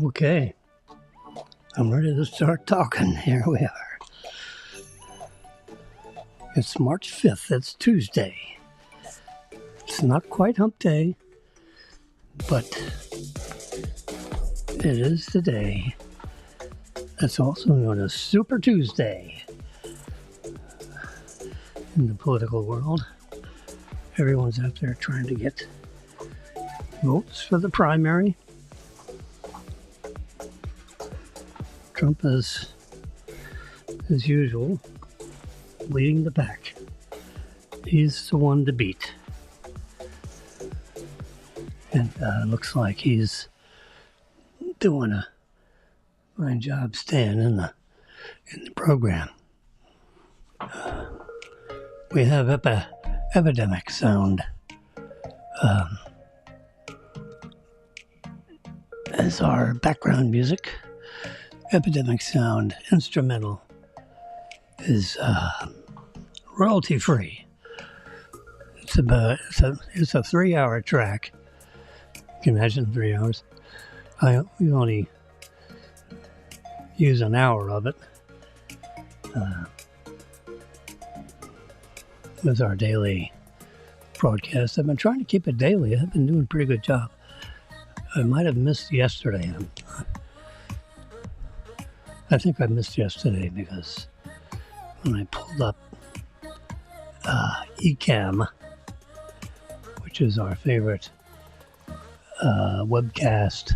Okay, I'm ready to start talking. Here we are. It's March 5th. It's Tuesday. It's not quite hump day, but it is the day that's also known as Super Tuesday in the political world. Everyone's out there trying to get votes for the primary. Trump is, as usual, leading the pack. He's the one to beat. And looks like he's doing a fine job staying in the program. We have epidemic sound as our background music. Epidemic sound instrumental is royalty free. It's a 3-hour track. You can imagine 3 hours. We only use an hour of it with our daily broadcast. I've been trying to keep it daily. I've been doing a pretty good job. I might have missed yesterday. I think I missed yesterday because when I pulled up Ecamm, which is our favorite webcast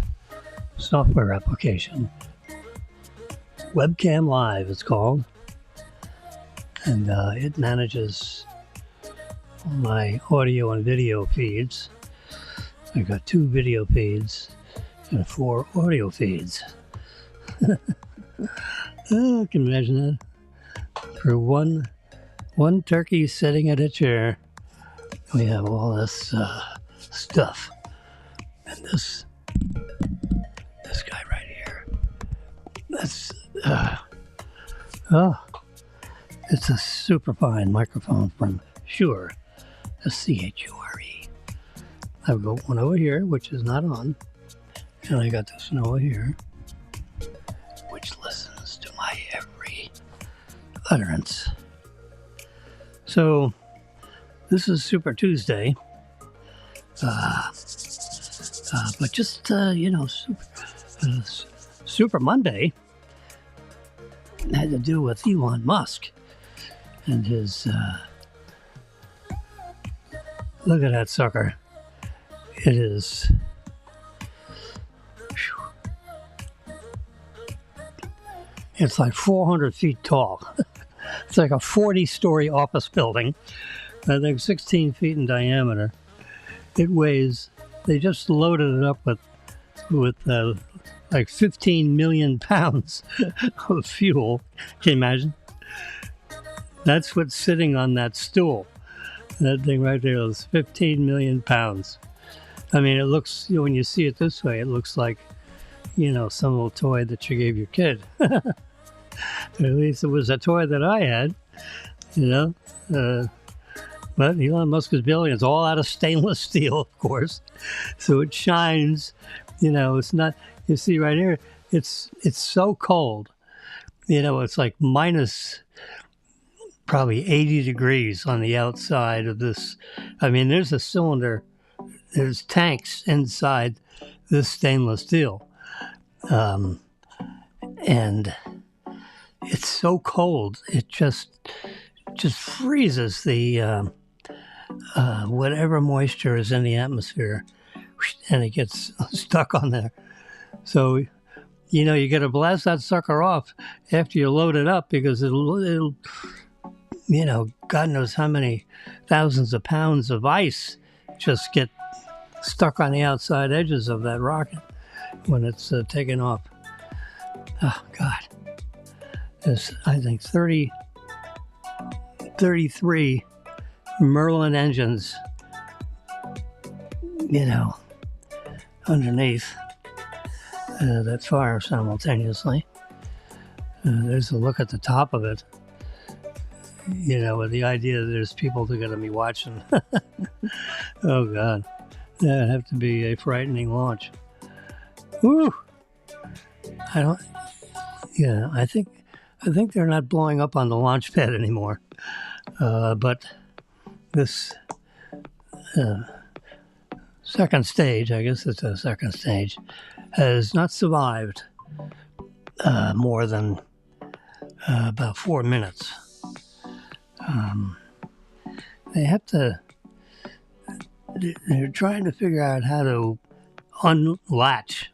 software application, Webcam Live it's called, and it manages all my audio and video feeds. I got 2 video feeds and 4 audio feeds. Oh, I can imagine that. For one turkey sitting at a chair, we have all this stuff. And this guy right here. That's it's a super fine microphone from Shure, Chure. I've got one over here, which is not on, and I got this one over here, which listens to my every utterance. So this is Super Tuesday, but just Super Monday had to do with Elon Musk and his look at that sucker. It is it's like 400 feet tall. It's like a 40-story office building. I think 16 feet in diameter. It weighs, they just loaded it up with with like 15 million pounds of fuel. Can you imagine? That's what's sitting on that stool. That thing right there is 15 million pounds. I mean, it looks, when you see it this way, it looks like, some little toy that you gave your kid. At least it was a toy that I had, But Elon Musk is building it's all out of stainless steel, of course. So it shines, it's not, you see right here, it's so cold. It's like minus probably 80 degrees on the outside of this. I mean, there's a cylinder, there's tanks inside this stainless steel. And it's so cold, it just freezes the whatever moisture is in the atmosphere, and it gets stuck on there. So, you got to blast that sucker off after you load it up, because it'll God knows how many thousands of pounds of ice just get stuck on the outside edges of that rocket when it's taken off. Oh, God. There's, I think, 33 Merlin engines, underneath that fire simultaneously. There's a look at the top of it, with the idea that there's people that are going to be watching. Oh, God. That'd have to be a frightening launch. Woo! I think they're not blowing up on the launch pad anymore. But this second stage, I guess it's a second stage, has not survived more than about 4 minutes. They're trying to figure out how to unlatch.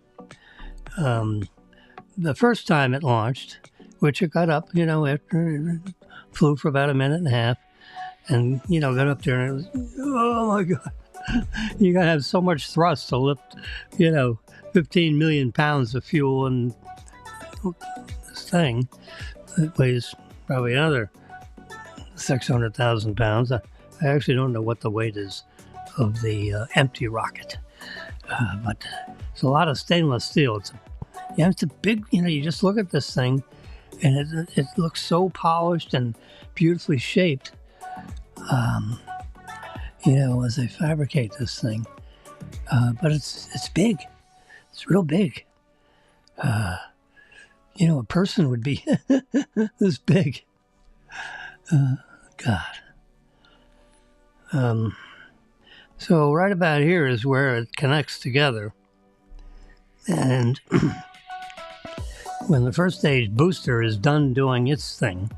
The first time it launched, which it got up, after it flew for about a minute and a half, and, got up there, and it was, oh my God. You got to have so much thrust to lift, 15 million pounds of fuel in this thing. It weighs probably another 600,000 pounds. I actually don't know what the weight is of the empty rocket, but it's a lot of stainless steel. It's a big, you just look at this thing, and it looks so polished and beautifully shaped, as they fabricate this thing. But it's big. It's real big. A person would be this big. God. So right about here is where it connects together. And when the first stage booster is done doing its thing,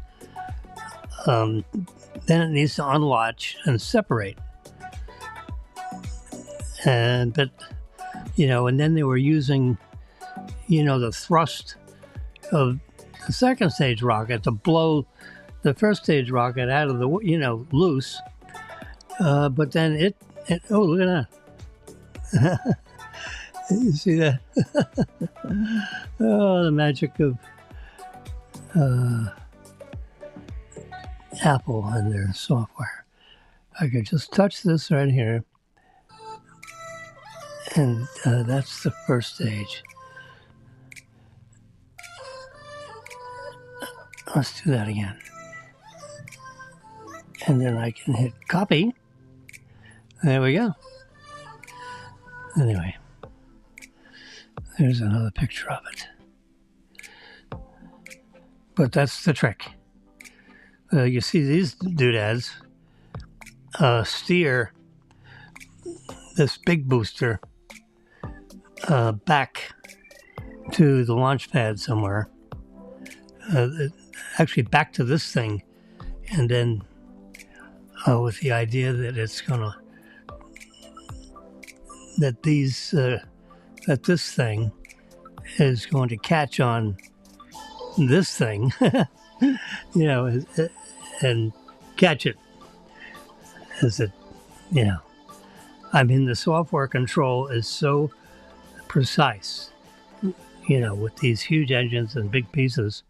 then it needs to unlatch and separate. And then they were using, the thrust of the second stage rocket to blow the first stage rocket out of the, loose. But then oh, look at that. You see that? Oh, the magic of Apple and their software. I could just touch this right here, and that's the first stage. Let's do that again. And then I can hit copy. There we go. Anyway, there's another picture of it. But that's the trick. You see these doodads steer this big booster back to the launch pad somewhere. Actually back to this thing, and then with the idea that it's gonna that this thing is going to catch on this thing, and catch it as it, I mean, the software control is so precise. With these huge engines and big pieces,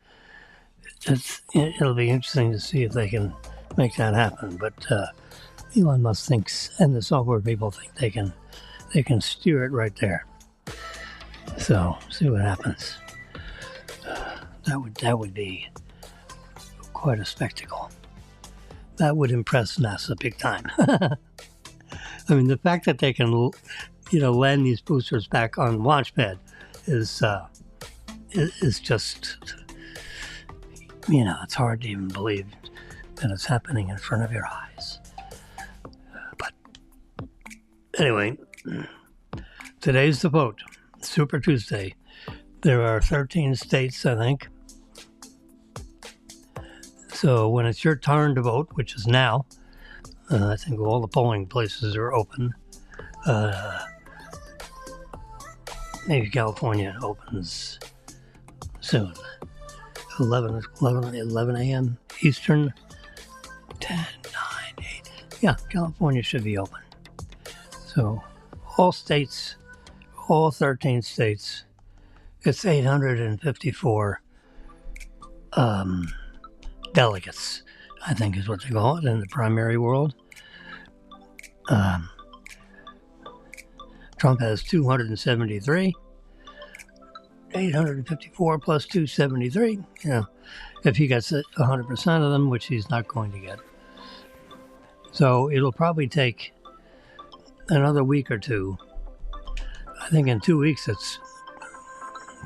it'll be interesting to see if they can make that happen. But Elon Musk thinks, and the software people think they can steer it right there. So see what happens. That would be quite a spectacle. That would impress NASA big time. I mean, the fact that they can, land these boosters back on launch pad is just, it's hard to even believe that it's happening in front of your eyes. But anyway, today's the vote, Super Tuesday. There are 13 states, I think. So when it's your turn to vote, which is now, I think all the polling places are open. Maybe California opens soon. 11 a.m. Eastern. 10, 9, 8. Yeah, California should be open. So all states, all 13 states, it's 854 delegates, I think is what they call it in the primary world. Trump has 273. 854 plus 273. If he gets 100% of them, which he's not going to get. So it'll probably take another week or two. I think in 2 weeks it's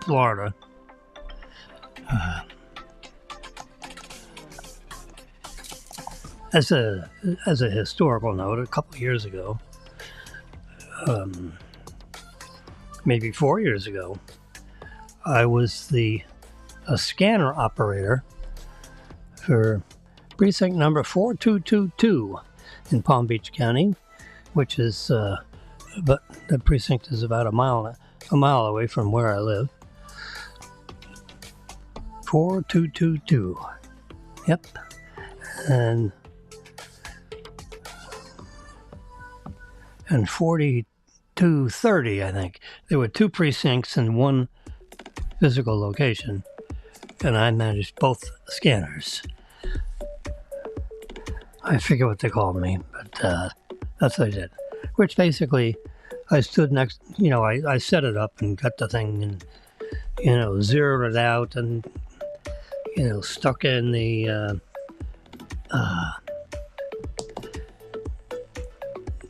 Florida. As a historical note, a couple of years ago, maybe 4 years ago, I was a scanner operator for precinct number 4222 in Palm Beach County, which is, but the precinct is about a mile away from where I live. 4222. Yep. And 4230, I think. There were two precincts and one physical location, and I managed both scanners. I forget what they called me, but that's what I did. Which basically, I stood next, I set it up and got the thing and, zeroed it out and, stuck in the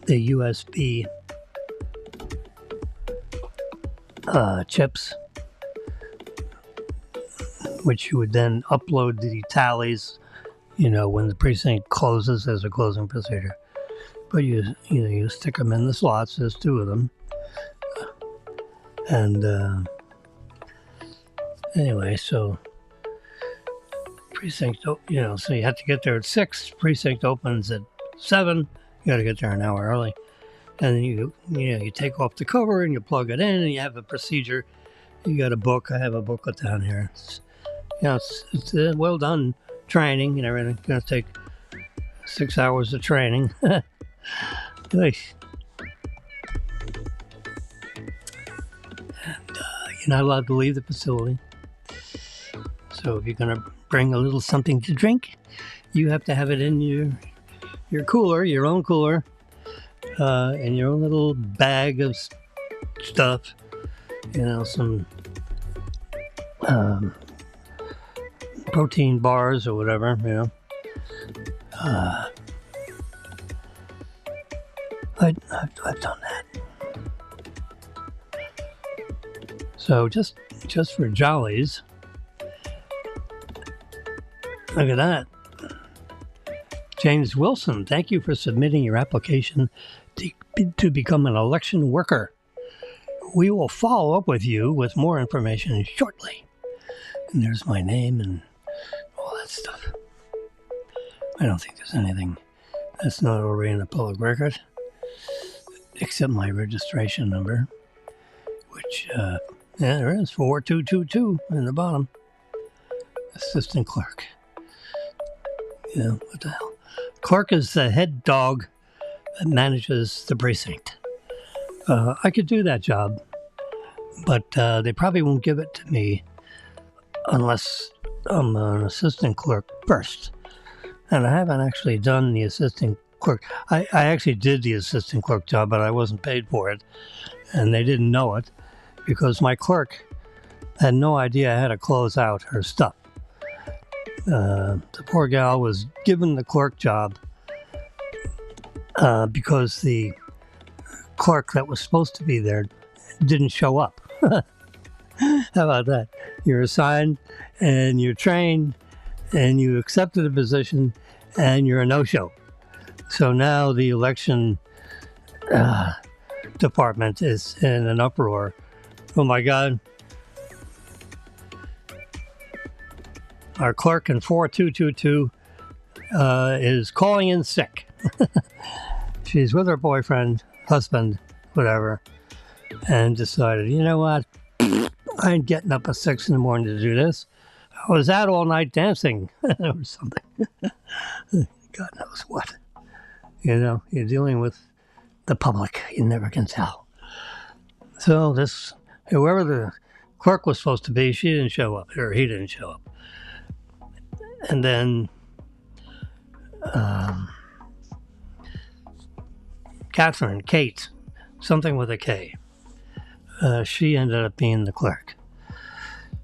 USB chips, which you would then upload the tallies, when the precinct closes as a closing procedure. But you stick them in the slots. There's two of them, and anyway, so precinct, so you have to get there at 6. Precinct opens at 7. You got to get there an hour early, and then you take off the cover and you plug it in, and you have a procedure. You got a book. I have a booklet down here. It's well done training and everything. It's going to take 6 hours of training. Nice. And you're not allowed to leave the facility. So if you're going to bring a little something to drink, you have to have it in your cooler, your own cooler, and your own little bag of stuff. Some protein bars or whatever, I've done that. So just for jollies, look at that. James Wilson, thank you for submitting your application to become an election worker. We will follow up with you with more information shortly. And there's my name and all that stuff. I don't think there's anything that's not already in the public record, except my registration number, which, there is, 4222 in the bottom. Assistant clerk. What the hell? Clerk is the head dog that manages the precinct. I could do that job. but they probably won't give it to me unless I'm an assistant clerk first. And I haven't actually done the assistant clerk. I actually did the assistant clerk job, but I wasn't paid for it. And they didn't know it because my clerk had no idea how to close out her stuff. The poor gal was given the clerk job because the clerk that was supposed to be there didn't show up. How about that? You're assigned and you're trained and you accepted a position and you're a no-show. So now the election department is in an uproar. Oh my God. Our clerk in 4222 is calling in sick. She's with her boyfriend, husband, whatever, and decided, you know what? I ain't getting up at 6 in the morning to do this. I was out all night dancing or something. God knows what. You know, you're dealing with the public. You never can tell. So this, whoever the clerk was supposed to be, she didn't show up, or he didn't show up. And then Kate, something with a K, she ended up being the clerk.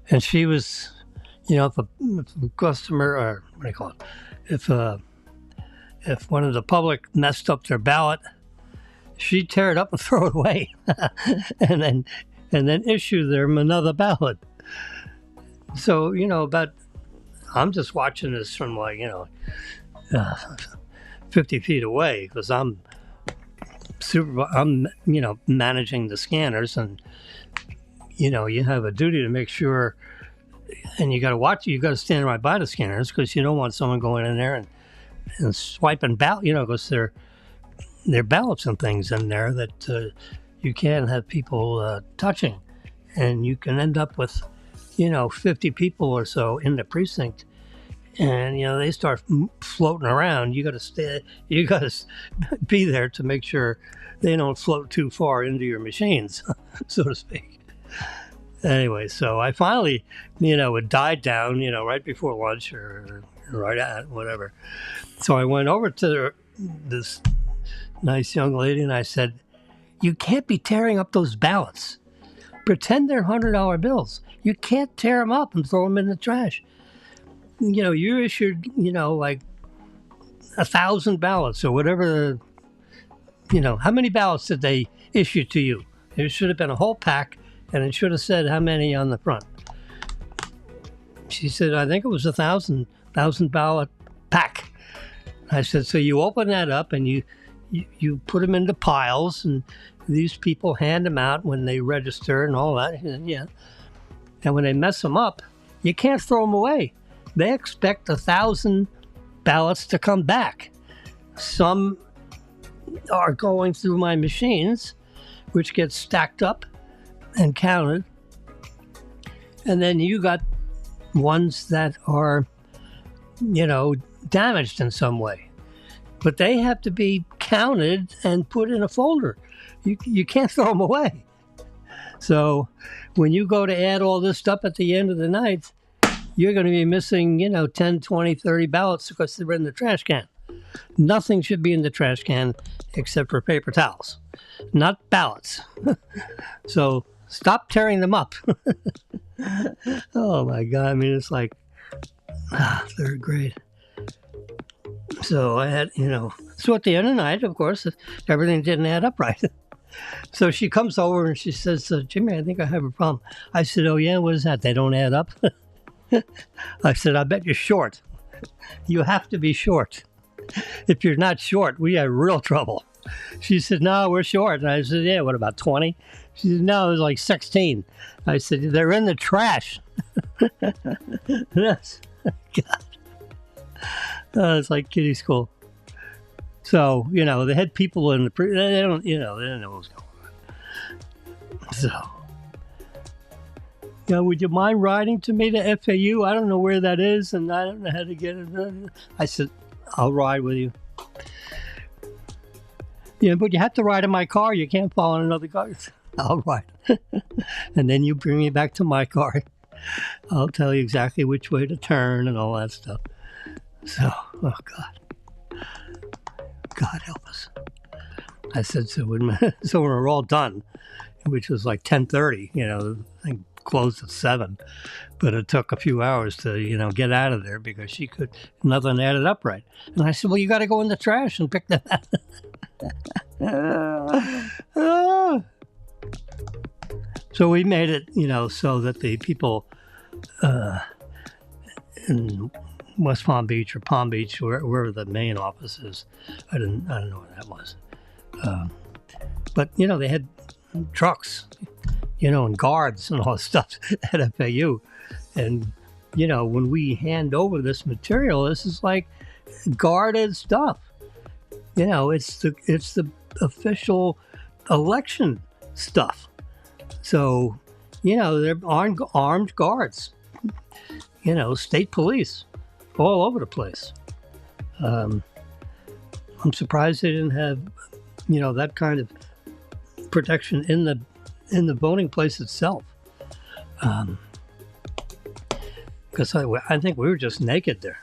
And she was, you know, if a customer, or what do you call it, if one of the public messed up their ballot, she'd tear it up and throw it away, and then issue them another ballot. So, you know, I'm just watching this from 50 feet away because I'm managing the scanners, and you know, you have a duty to make sure, and you got to stand right by the scanners because you don't want someone going in there and swiping ballot, you know, because there are ballots and things in there that you can't have people touching, and you can end up with, 50 people or so in the precinct, and they start floating around. You got to be there to make sure they don't float too far into your machines, so to speak. Anyway, so I finally, it died down, right before lunch or right at whatever. So I went over to this nice young lady and I said, "You can't be tearing up those ballots. Pretend they're $100 bills. You can't tear them up and throw them in the trash. You issued, like 1,000 ballots or whatever, how many ballots did they issue to you? It should have been a whole pack, and it should have said how many on the front." She said, "I think it was 1,000 ballot pack." I said, "So you open that up and you put them into piles, and these people hand them out when they register and all that." She said, "Yeah. And when they mess them up, you can't throw them away. They expect 1,000 ballots to come back. Some are going through my machines, which get stacked up and counted. And then you got ones that are, damaged in some way. But they have to be counted and put in a folder. You can't throw them away. So when you go to add all this stuff at the end of the night, you're going to be missing, 10, 20, 30 ballots because they're in the trash can. Nothing should be in the trash can except for paper towels, not ballots. So stop tearing them up." Oh my God. I mean, it's like third grade. So I had, so at the end of the night, of course, everything didn't add up right. So she comes over and she says, "Jimmy, I think I have a problem." I said, "Oh yeah, what is that? They don't add up?" I said, "I bet you're short. You have to be short. If you're not short, we have real trouble." She said, "No, we're short." And I said, "Yeah, what, about 20? She said, "No, it was like 16. I said, "They're in the trash." That's, God. It's like kiddie school. So, they had people in they don't know what's going on. So, "Would you mind riding to me to FAU? I don't know where that is, and I don't know how to get it." I said, "I'll ride with you." "Yeah, but you have to ride in my car. You can't follow another car." "I'll ride. And then you bring me back to my car. I'll tell you exactly which way to turn and all that stuff. So, oh God. God help us. I said, so when we're all done, which was like 10:30, the thing closed at 7. But it took a few hours to, get out of there because nothing added up right. And I said, well, you got to go in the trash and pick them up. So we made it, so that the people in West Palm Beach or Palm Beach, wherever the main office is, I don't know where that was. But, they had trucks, and guards and all that stuff at FAU. And, when we hand over this material, this is like guarded stuff. It's the official election stuff. So, they're armed guards, state police all over the place. I'm surprised they didn't have, that kind of protection in the voting place itself. Because I think we were just naked there,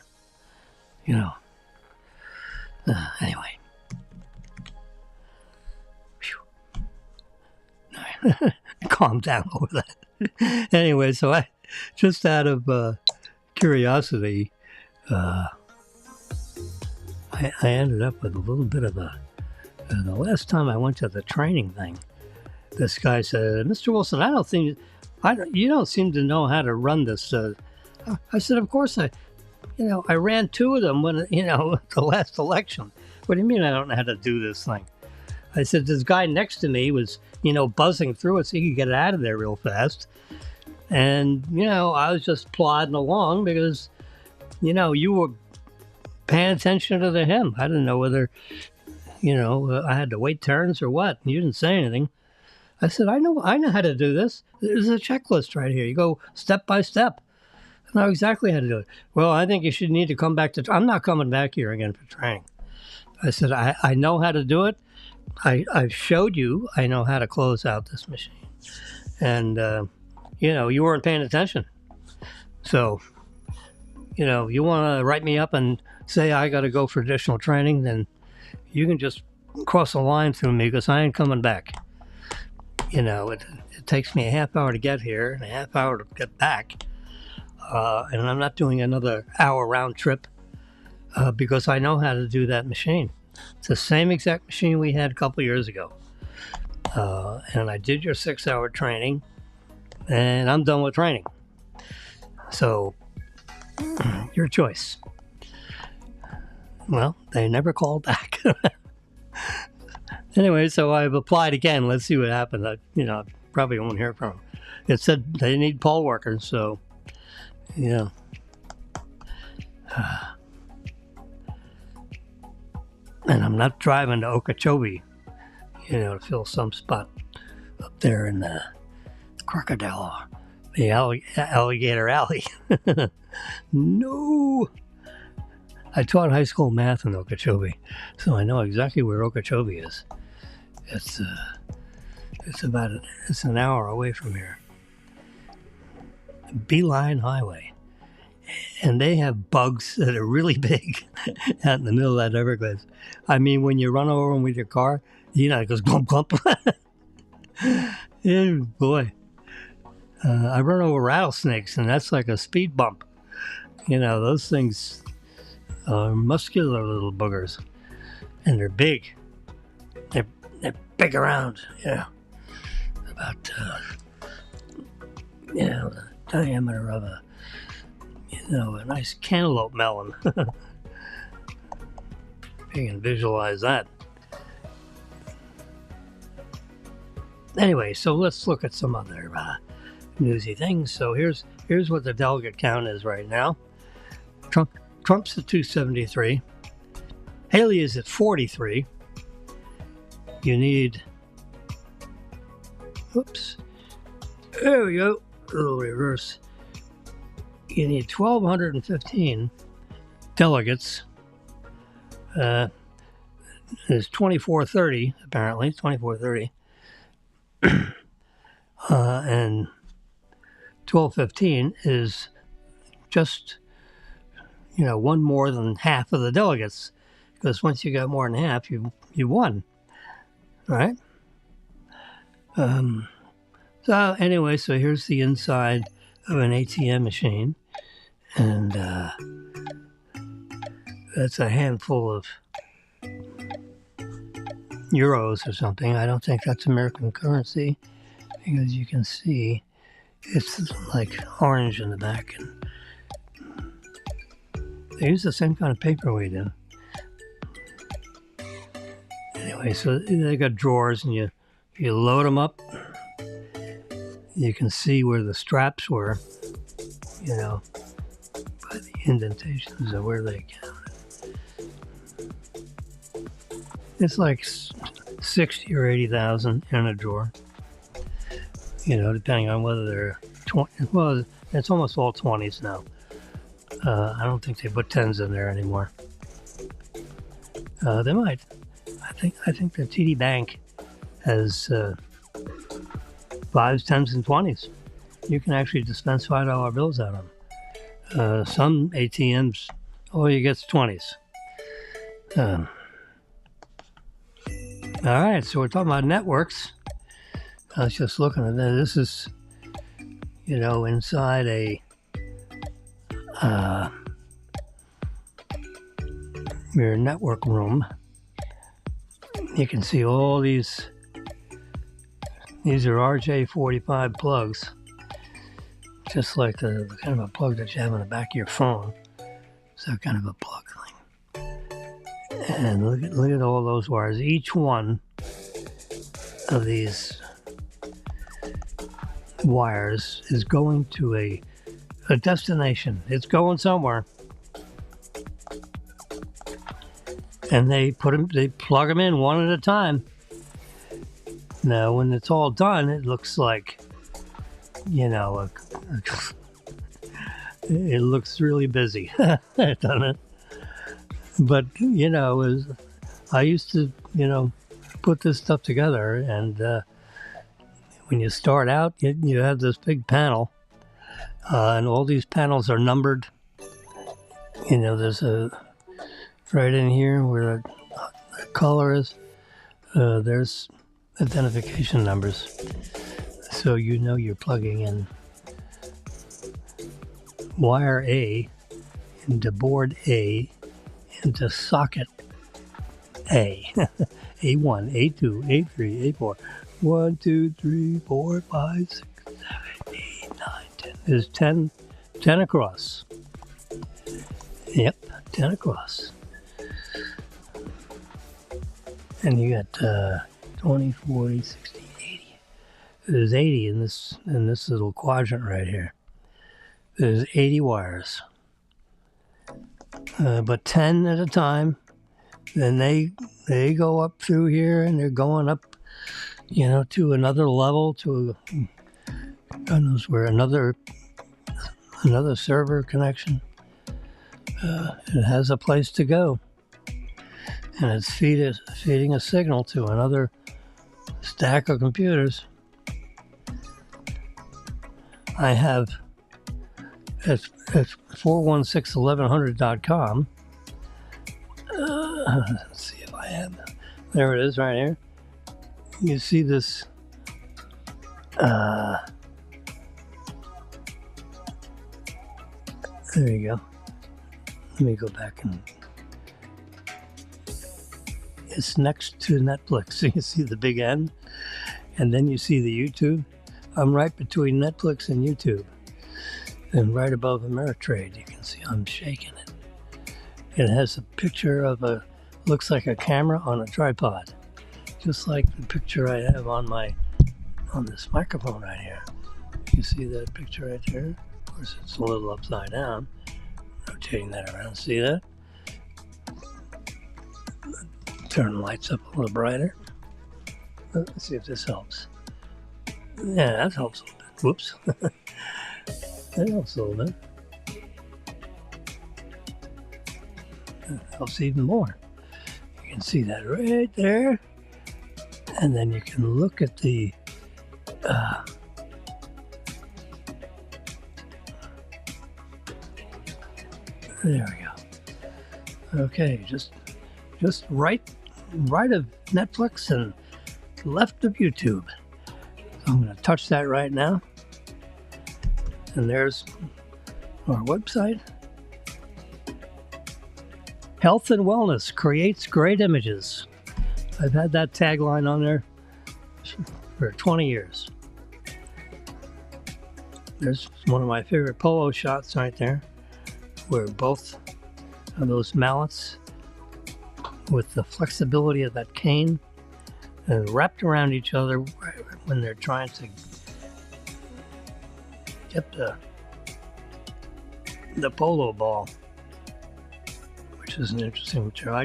anyway. Calm down over that. Anyway, so I just out of curiosity, I ended up with a little bit of the last time I went to the training thing. This guy said, "Mr. Wilson, you don't seem to know how to run this." I said, "Of course I ran 2 of them when the last election. What do you mean I don't know how to do this thing?" I said, this guy next to me was, buzzing through it so he could get it out of there real fast. And, I was just plodding along because, you were paying attention to him. I didn't know whether, I had to wait turns or what. You didn't say anything. I said, I know how to do this. There's a checklist right here. You go step by step. I know exactly how to do it. Well, I think you should need to come back I'm not coming back here again for training. I said, I know how to do it. I've showed you I know how to close out this machine. And, you weren't paying attention. So, you want to write me up and say I got to go for additional training, then you can just cross the line through me because I ain't coming back. It takes me a half hour to get here and a half hour to get back. And I'm not doing another hour round trip because I know how to do that machine. It's the same exact machine we had a couple years ago. And I did your 6-hour training, and I'm done with training. So, your choice. Well, they never called back. Anyway, so I've applied again. Let's see what happens. I probably won't hear from them. It said they need poll workers, so, and I'm not driving to Okeechobee, to fill some spot up there in the Crocodile, the Alligator Alley. No. I taught high school math in Okeechobee, so I know exactly where Okeechobee is. It's an hour away from here. Beeline Highway. And they have bugs that are really big out in the middle of that Everglades. I mean, when you run over them with your car, it goes glump, glump. Yeah, boy. I run over rattlesnakes, and that's like a speed bump. Those things are muscular little boogers. And they're big. They're big around, about, the diameter of a nice cantaloupe melon. You can visualize that. Anyway, so let's look at some other newsy things. So here's what the delegate count is right now. Trump's at 273. Haley is at 43. You need... Oops. There we go. A little reverse. You need 1,215 delegates. There's 2430, apparently, 2430. And 1215 is just, one more than half of the delegates. Because once you got more than half, you won, right? So anyway, so here's the inside of an ATM machine, and that's a handful of euros or something. I don't think that's American currency, because you can see it's like orange in the back, and they use the same kind of paper we do. Anyway, so they got drawers, and you load them up. You can see where the straps were, by the indentations of where they counted. It's like 60 or 80,000 in a drawer, depending on whether they're 20. Well, it's almost all 20s now. I don't think they put 10s in there anymore. They might. I think the TD Bank has 5s, 10s, and 20s. You can actually dispense $5 bills out of them. Some ATMs, all you get's 20s. All right, so we're talking about networks. I was just looking at that. This is, inside a your network room. You can see all these. These are RJ45 plugs, just like the kind of a plug that you have in the back of your phone. It's that kind of a plug thing. And look at all those wires. Each one of these wires is going to a destination. It's going somewhere. And they plug them in one at a time. Now, when it's all done, it looks like, it looks really busy, doesn't it? But, I used to, put this stuff together, and when you start out, you have this big panel, and all these panels are numbered. There's right in here where the color is, there's identification numbers, so you're plugging in wire A into board A into socket A. A1, A2, A3, A4. 1, 2, 3, 4, 5, 6, 7, 8, 9, 10. There's 10 across. Yep, 10 across. And you got 20, 40, 60, 80. There's 80 in this little quadrant right here. There's 80 wires. But 10 at a time. Then they go up through here, and they're going up, to another level, to God knows where, another server connection. It has a place to go. And it's feeding a signal to another stack of computers. I have at 4161100.com. Let's see if I have. There it is, right here. You see this. There you go. Let me go back and. It's next to Netflix. So you see the big N, and then you see the YouTube. I'm right between Netflix and YouTube, and right above Ameritrade. You can see I'm shaking it. It has a picture of looks like a camera on a tripod, just like the picture I have on this microphone right here. You see that picture right there? Of course, it's a little upside down. Rotating that around. See that? Turn the lights up a little brighter. Let's see if this helps. Yeah, that helps a little bit. Whoops. That helps a little bit. That helps even more. You can see that right there. And then you can look at the There we go. Okay, just right of Netflix and left of YouTube. So I'm going to touch that right now. And there's our website. Health and wellness creates great images. I've had that tagline on there for 20 years. There's one of my favorite polo shots right there, where both of those mallets with the flexibility of that cane and wrapped around each other when they're trying to get the polo ball, which is an interesting material.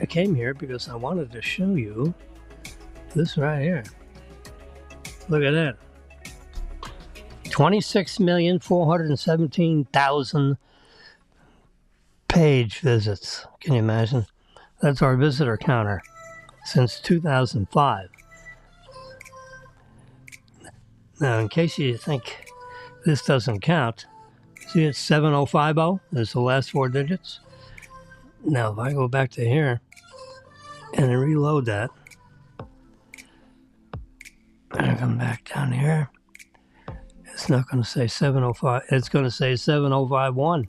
I came here because I wanted to show you this right here. Look at that. 26,417,000 page visits. Can you imagine? That's our visitor counter since 2005. Now, in case you think this doesn't count, see it's 7050 is the last four digits. Now, if I go back to here and reload that, and I come back down here, it's not going to say 705, it's going to say 7051.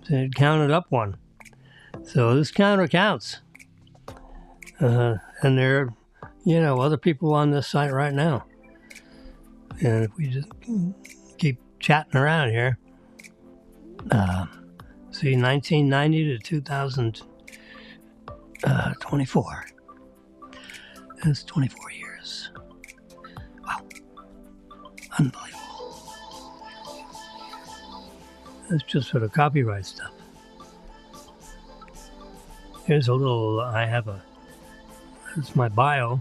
So it counted up one. So this counter counts. And there are, other people on this site right now. And if we just keep chatting around here, see 1990 to 2024. That's 24 years. Wow. Unbelievable. That's just for the copyright stuff. Here's a little, it's my bio,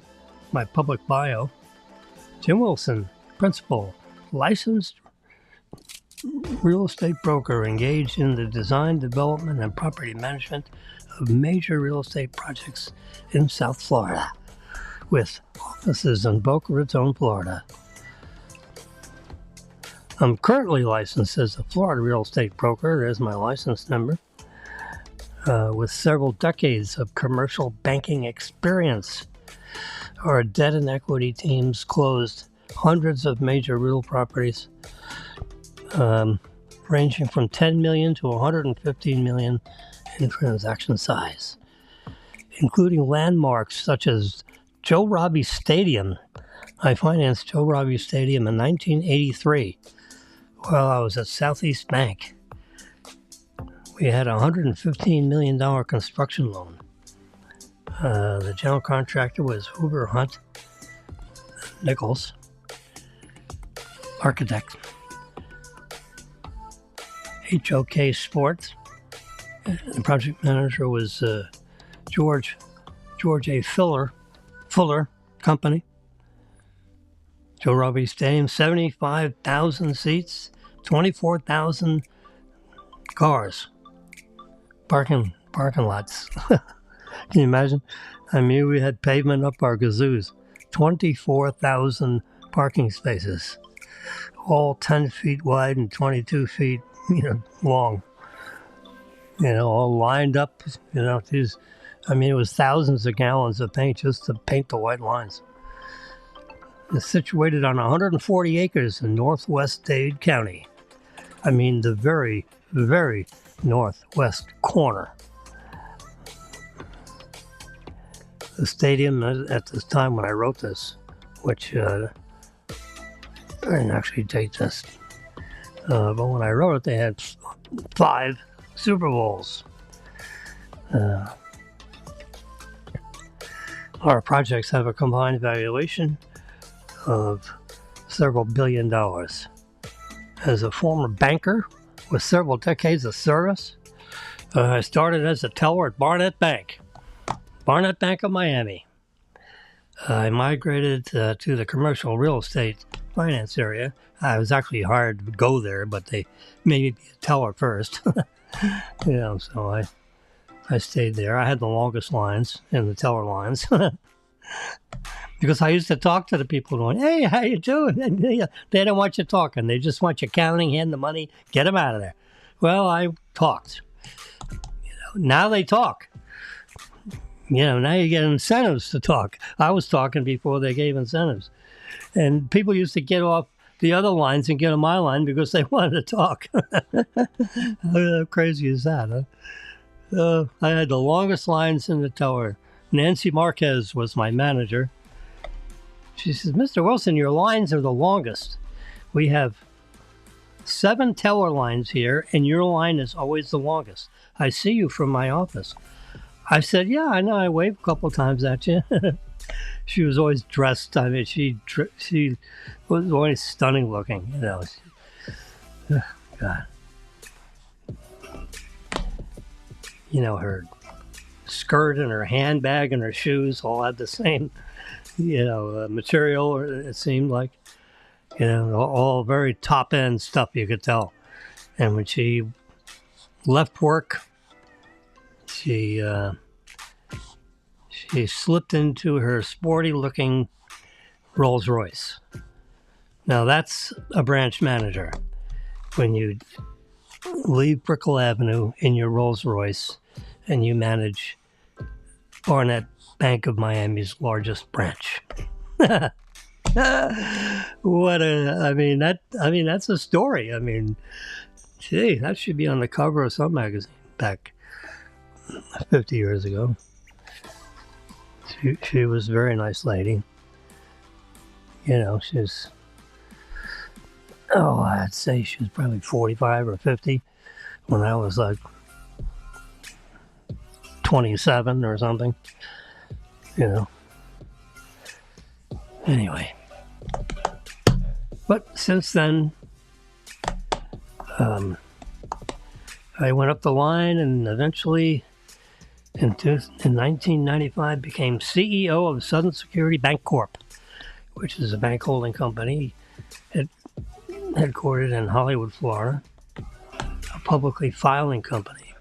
my public bio. Jim Wilson, principal, licensed real estate broker engaged in the design, development, and property management of major real estate projects in South Florida, with offices in Boca Raton, Florida. I'm currently licensed as a Florida real estate broker. There's my license number. With several decades of commercial banking experience. Our debt and equity teams closed hundreds of major real properties, ranging from $10 million to $115 million in transaction size, including landmarks such as Joe Robbie Stadium. I financed Joe Robbie Stadium in 1983 while I was at Southeast Bank. We had a $115 million construction loan. The general contractor was Hoover Hunt Nichols, architect. HOK Sports. The project manager was George A. Fuller Company. Joe Robbie Stadium, 75,000 seats, 24,000 cars, parking lots. Can you imagine? I mean, we had pavement up our gazoos, 24,000 parking spaces, all 10 feet wide and 22 feet, long. All lined up. It was thousands of gallons of paint just to paint the white lines. It's situated on 140 acres in northwest Dade County. I mean, the very, very northwest corner. The stadium, at this time when I wrote this, which I didn't actually date this, but when I wrote it, they had 5 Super Bowls. Our projects have a combined valuation of several $1 billion. As a former banker with several decades of service, I started as a teller at Barnett Bank of Miami. I migrated to the commercial real estate finance area. I was actually hired to go there, but they made me be a teller first. So I stayed there. I had the longest lines in the teller lines. Because I used to talk to the people going, "Hey, how you doing?" And they don't want you talking. They just want you counting, hand the money, get them out of there. Well, I talked. Now they talk. Now you get incentives to talk. I was talking before they gave incentives. And people used to get off the other lines and get on my line because they wanted to talk. How crazy is that, huh? I had the longest lines in the tower. Nancy Marquez was my manager. She says, Mr. Wilson, your lines are the longest. We have 7 teller lines here, and your line is always the longest. I see you from my office. I said, yeah, I know. I waved a couple times at you. She was always dressed. I mean, she was always stunning looking. God. Her skirt and her handbag and her shoes all had the same, material. It seemed like, all very top end stuff. You could tell. And when she left work, she slipped into her sporty-looking Rolls Royce. Now that's a branch manager. When you leave Brickell Avenue in your Rolls Royce and you manage Barnett Bank of Miami's largest branch. That's a story. I mean, gee, that should be on the cover of some magazine back 50 years ago. She was a very nice lady. She's, I'd say she was probably 45 or 50 when I was like 27 or something. Anyway. But since then, I went up the line and eventually in 1995 became CEO of Southern Security Bank Corp, which is a bank holding company headquartered in Hollywood, Florida, a publicly filing company.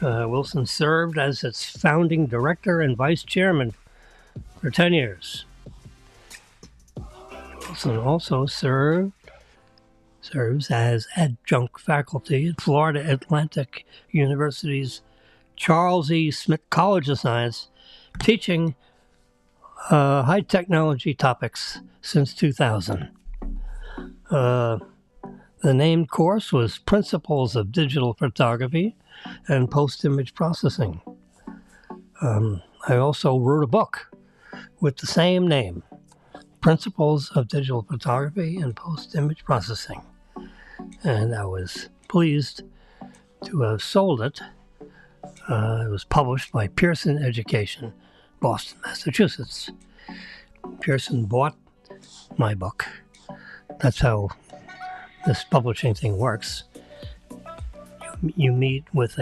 Wilson served as its founding director and vice chairman for 10 years. Wilson also serves as adjunct faculty at Florida Atlantic University's Charles E. Smith College of Science, teaching high technology topics since 2000. The named course was Principles of Digital Photography and Post-Image Processing. I also wrote a book with the same name, Principles of Digital Photography and Post-Image Processing. And I was pleased to have sold it. It was published by Pearson Education, Boston, Massachusetts. Pearson bought my book. That's how this publishing thing works. You meet with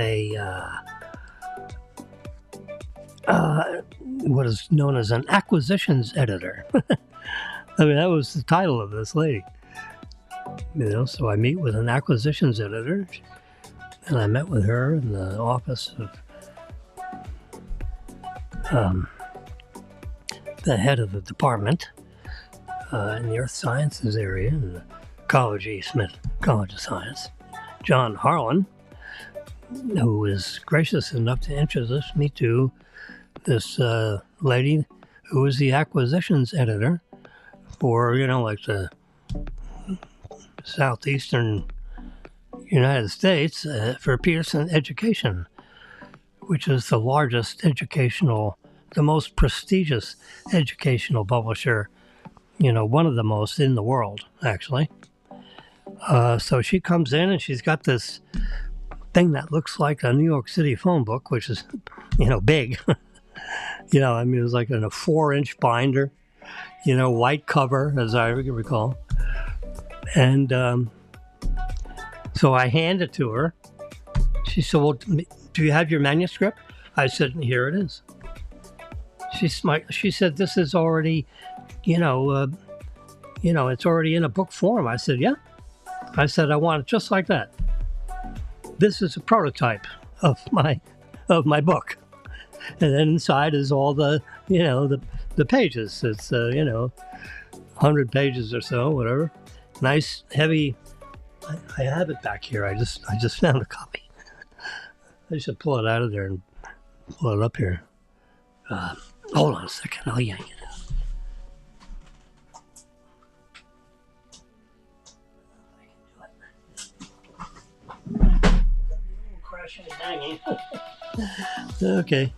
what is known as an acquisitions editor. I mean, that was the title of this lady. So I meet with an acquisitions editor, and I met with her in the office of the head of the department in the Earth Sciences area in the College E. Smith College of Science, John Harlan, who was gracious enough to introduce me to this lady who was the acquisitions editor for, like the southeastern United States for Pearson Education, which is the largest the most prestigious educational publisher, one of the most in the world, actually. So she comes in and she's got this thing that looks like a New York City phone book, which is, big. It was like in a 4-inch binder, white cover, as I recall. And so I hand it to her. She said, well, do you have your manuscript? I said, here it is. She said, this is already, it's already in a book form. I said, yeah. I said, I want it just like that. This is a prototype of my book. And then inside is all the pages. It's, 100 pages or so, whatever. Nice, heavy I have it back here. I just found a copy. I should pull it out of there and pull it up here. Hold on a second. I'll yank it out. Crashing and banging. Okay.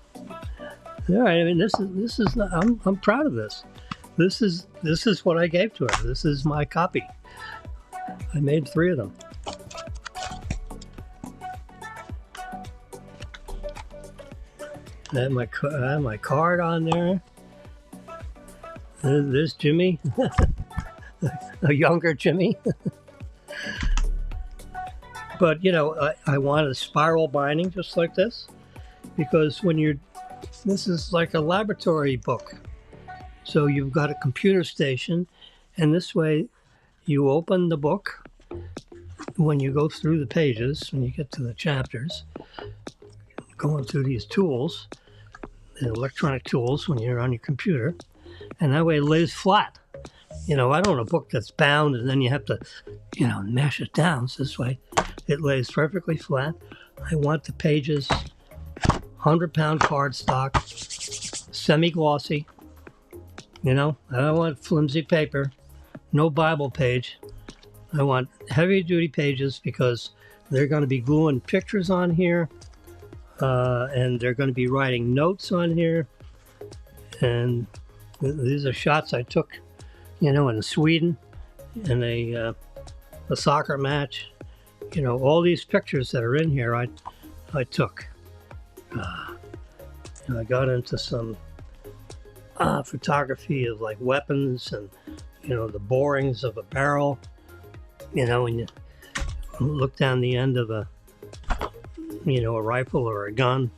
All right. I mean, this is. I'm proud of this. This is what I gave to her. This is my copy. I made 3 of them. I have my card on there. There's Jimmy, a younger Jimmy. But you know, I want a spiral binding just like this, because this is like a laboratory book. So you've got a computer station, and this way you open the book when you go through the pages, when you get to the chapters, going through these tools, the electronic tools when you're on your computer, and that way it lays flat. You know, I don't want a book that's bound and then you have to, mash it down. So this way it lays perfectly flat. I want the pages 100-pound cardstock, semi-glossy. I don't want flimsy paper, no Bible page. I want heavy-duty pages because they're going to be gluing pictures on here, and they're going to be writing notes on here. And these are shots I took, in Sweden in a soccer match. All these pictures that are in here I took. I got into some photography of like weapons and the borings of a barrel, when you look down the end of a rifle or a gun.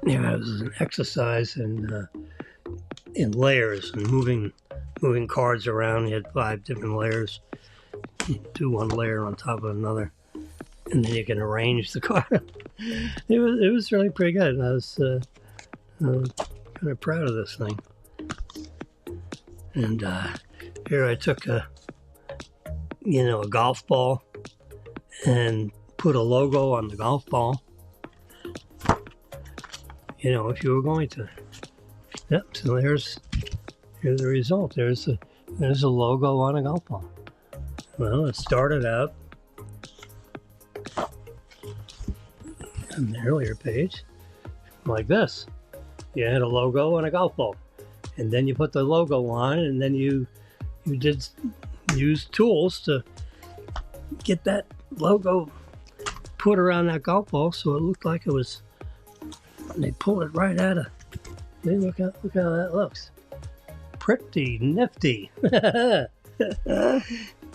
And it was an exercise in layers and moving cards around. You had 5 different layers. You do one layer on top of another, and then you can arrange the card. It was really pretty good. I was kind of proud of this thing. And here I took a golf ball and put a logo on the golf ball. If you were going to. Yep. So here's the result. There's a logo on a golf ball. Well, it started out on the earlier page like this. You had a logo on a golf ball, and then you put the logo on, and then you did use tools to get that logo put around that golf ball so it looked like it was. And they pull it right out of. Hey, look how that looks. Pretty nifty.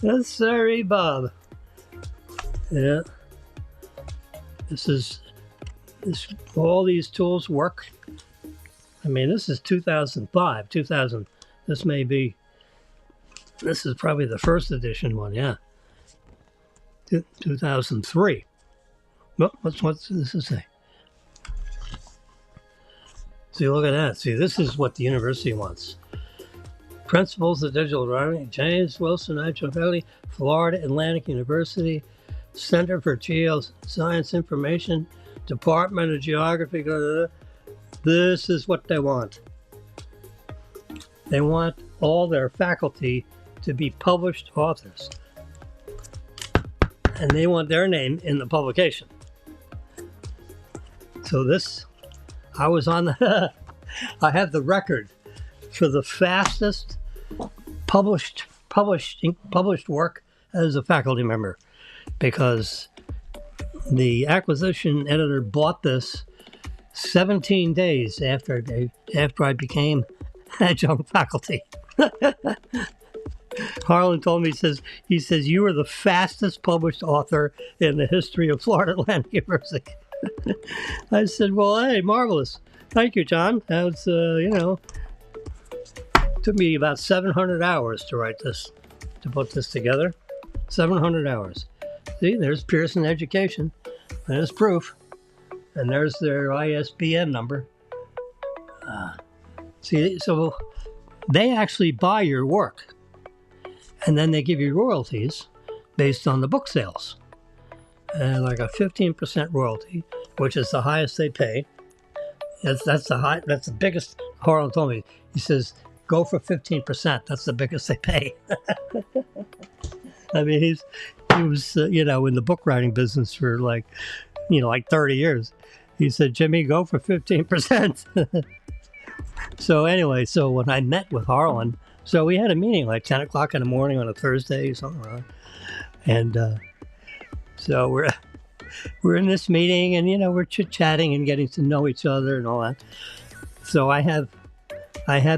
That's sorry, Bob. Yeah. All these tools work. I mean, this is 2005, 2000. This is probably the first edition one, yeah. 2003. Well, what's this say? See, look at that. See, this is what the university wants. Principles of Digital Writing, James Wilson, Valley, Florida Atlantic University, Center for Geoscience Information, Department of Geography. Blah, blah, blah. This is what they want. They want all their faculty to be published authors. And they want their name in the publication. So I was on I have the record for the fastest published work as a faculty member, because the acquisition editor bought this 17 days after I became adjunct faculty. Harlan told me, he says you are the fastest published author in the history of Florida Atlantic University. I said, well, hey, marvelous. Thank you, John. That was, took me about 700 hours to write this, to put this together. 700 hours. See, there's Pearson Education. There's proof. And there's their ISBN number. See, so they actually buy your work, and then they give you royalties based on the book sales, and like a 15% royalty, which is the highest they pay. That's the biggest. Harlan told me. He says, "Go for 15%. That's the biggest they pay." I mean, he was in the book writing business for like 30 years. He said, "Jimmy, go for 15%." So anyway, so when I met with Harlan, so we had a meeting like 10 o'clock in the morning on a Thursday, something like that. And so we're in this meeting, and we're chit-chatting and getting to know each other and all that. So I have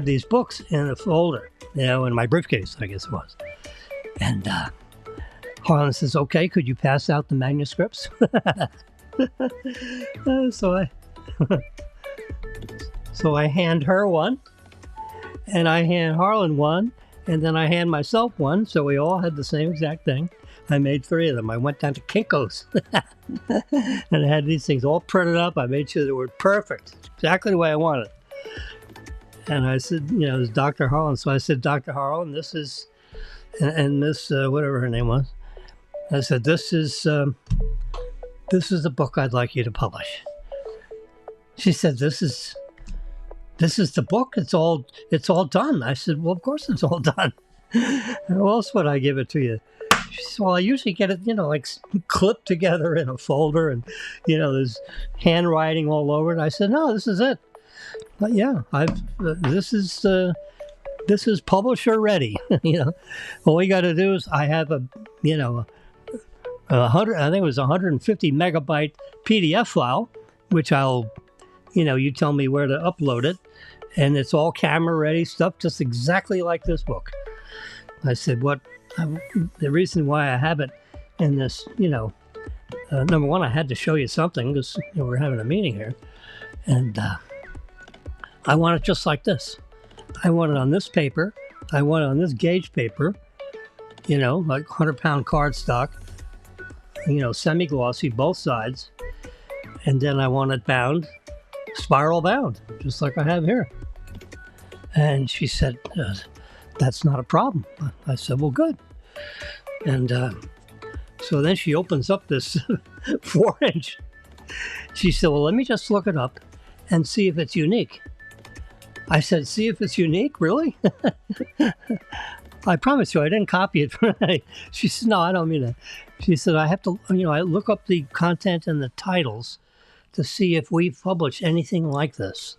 these books in a folder, in my briefcase, I guess it was. And Harlan says, "Okay, could you pass out the manuscripts?" So I hand her one, and I hand Harlan one, and then I hand myself one. So we all had the same exact thing. I made 3 of them. I went down to Kinko's and I had these things all printed up. I made sure they were perfect, exactly the way I wanted. And I said, it was Dr. Harlan. So I said, "Dr. Harlan, this is," and this, whatever her name was, I said, this is the book I'd like you to publish." She said, This is the book. It's all done." I said, "Well, of course it's all done. How else would I give it to you?" She said, "Well, I usually get it, like clipped together in a folder, and there's handwriting all over it." I said, "No, this is it. But yeah, this is publisher ready." All you got to do is I have a 100, I think it was 150 megabyte PDF file, which I'll, you tell me where to upload it, and it's all camera ready stuff, just exactly like this book. I said, the reason why I have it in this, number one, I had to show you something because we're having a meeting here, and I want it just like this. I want it on this paper. I want it on this gauge paper, like 100-pound cardstock, semi-glossy, both sides. And then I want it bound, spiral bound, just like I have here. And she said, "That's not a problem." I said, "Well, good." And so then she opens up this 4-inch. She said, "Well, let me just look it up and see if it's unique." I said, "See if it's unique? Really?" I promise you, I didn't copy it. She said, "No, I don't mean that." She said, "I have to, I look up the content and the titles to see if we've published anything like this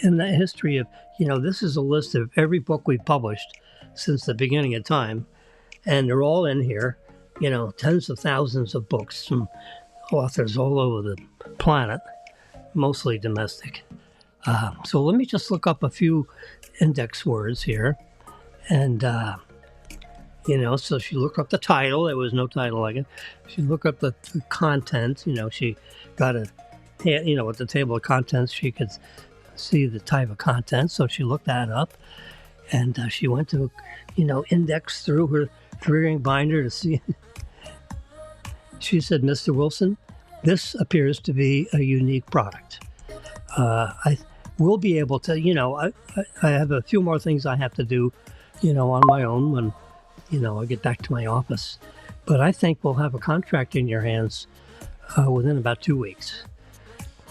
in the history of, this is a list of every book we've published since the beginning of time. And they're all in here, tens of thousands of books from authors all over the planet, mostly domestic. So let me just look up a few index words here. And, so she looked up the title. There was no title like it. She looked up the content. She got at the table of contents, she could see the type of content. So she looked that up, and she went to, index through her 3-ring binder to see. She said, "Mr. Wilson, this appears to be a unique product. I will be able to, I have a few more things I have to do, on my own when, I get back to my office. But I think we'll have a contract in your hands within about 2 weeks."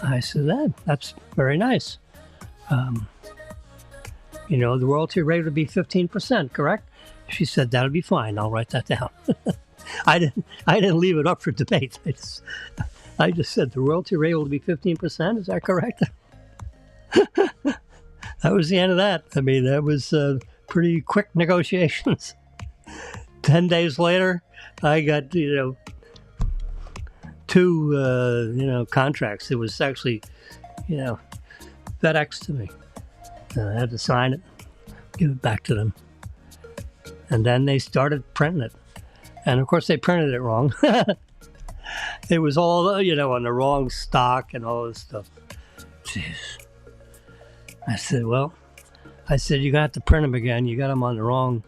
I said, "That's very nice. The royalty rate would be 15%, correct?" She said, "That'll be fine. I'll write that down." I didn't leave it up for debate. I just said the royalty rate will be 15%. Is that correct? That was the end of that. I mean, that was pretty quick negotiations. 10 days later, I got, 2, contracts. It was actually, FedEx to me. I had to sign it, give it back to them. And then they started printing it. And of course, they printed it wrong. It was all, on the wrong stock and all this stuff. Jeez. I said, "You're going to have to print them again. You got them on the wrong.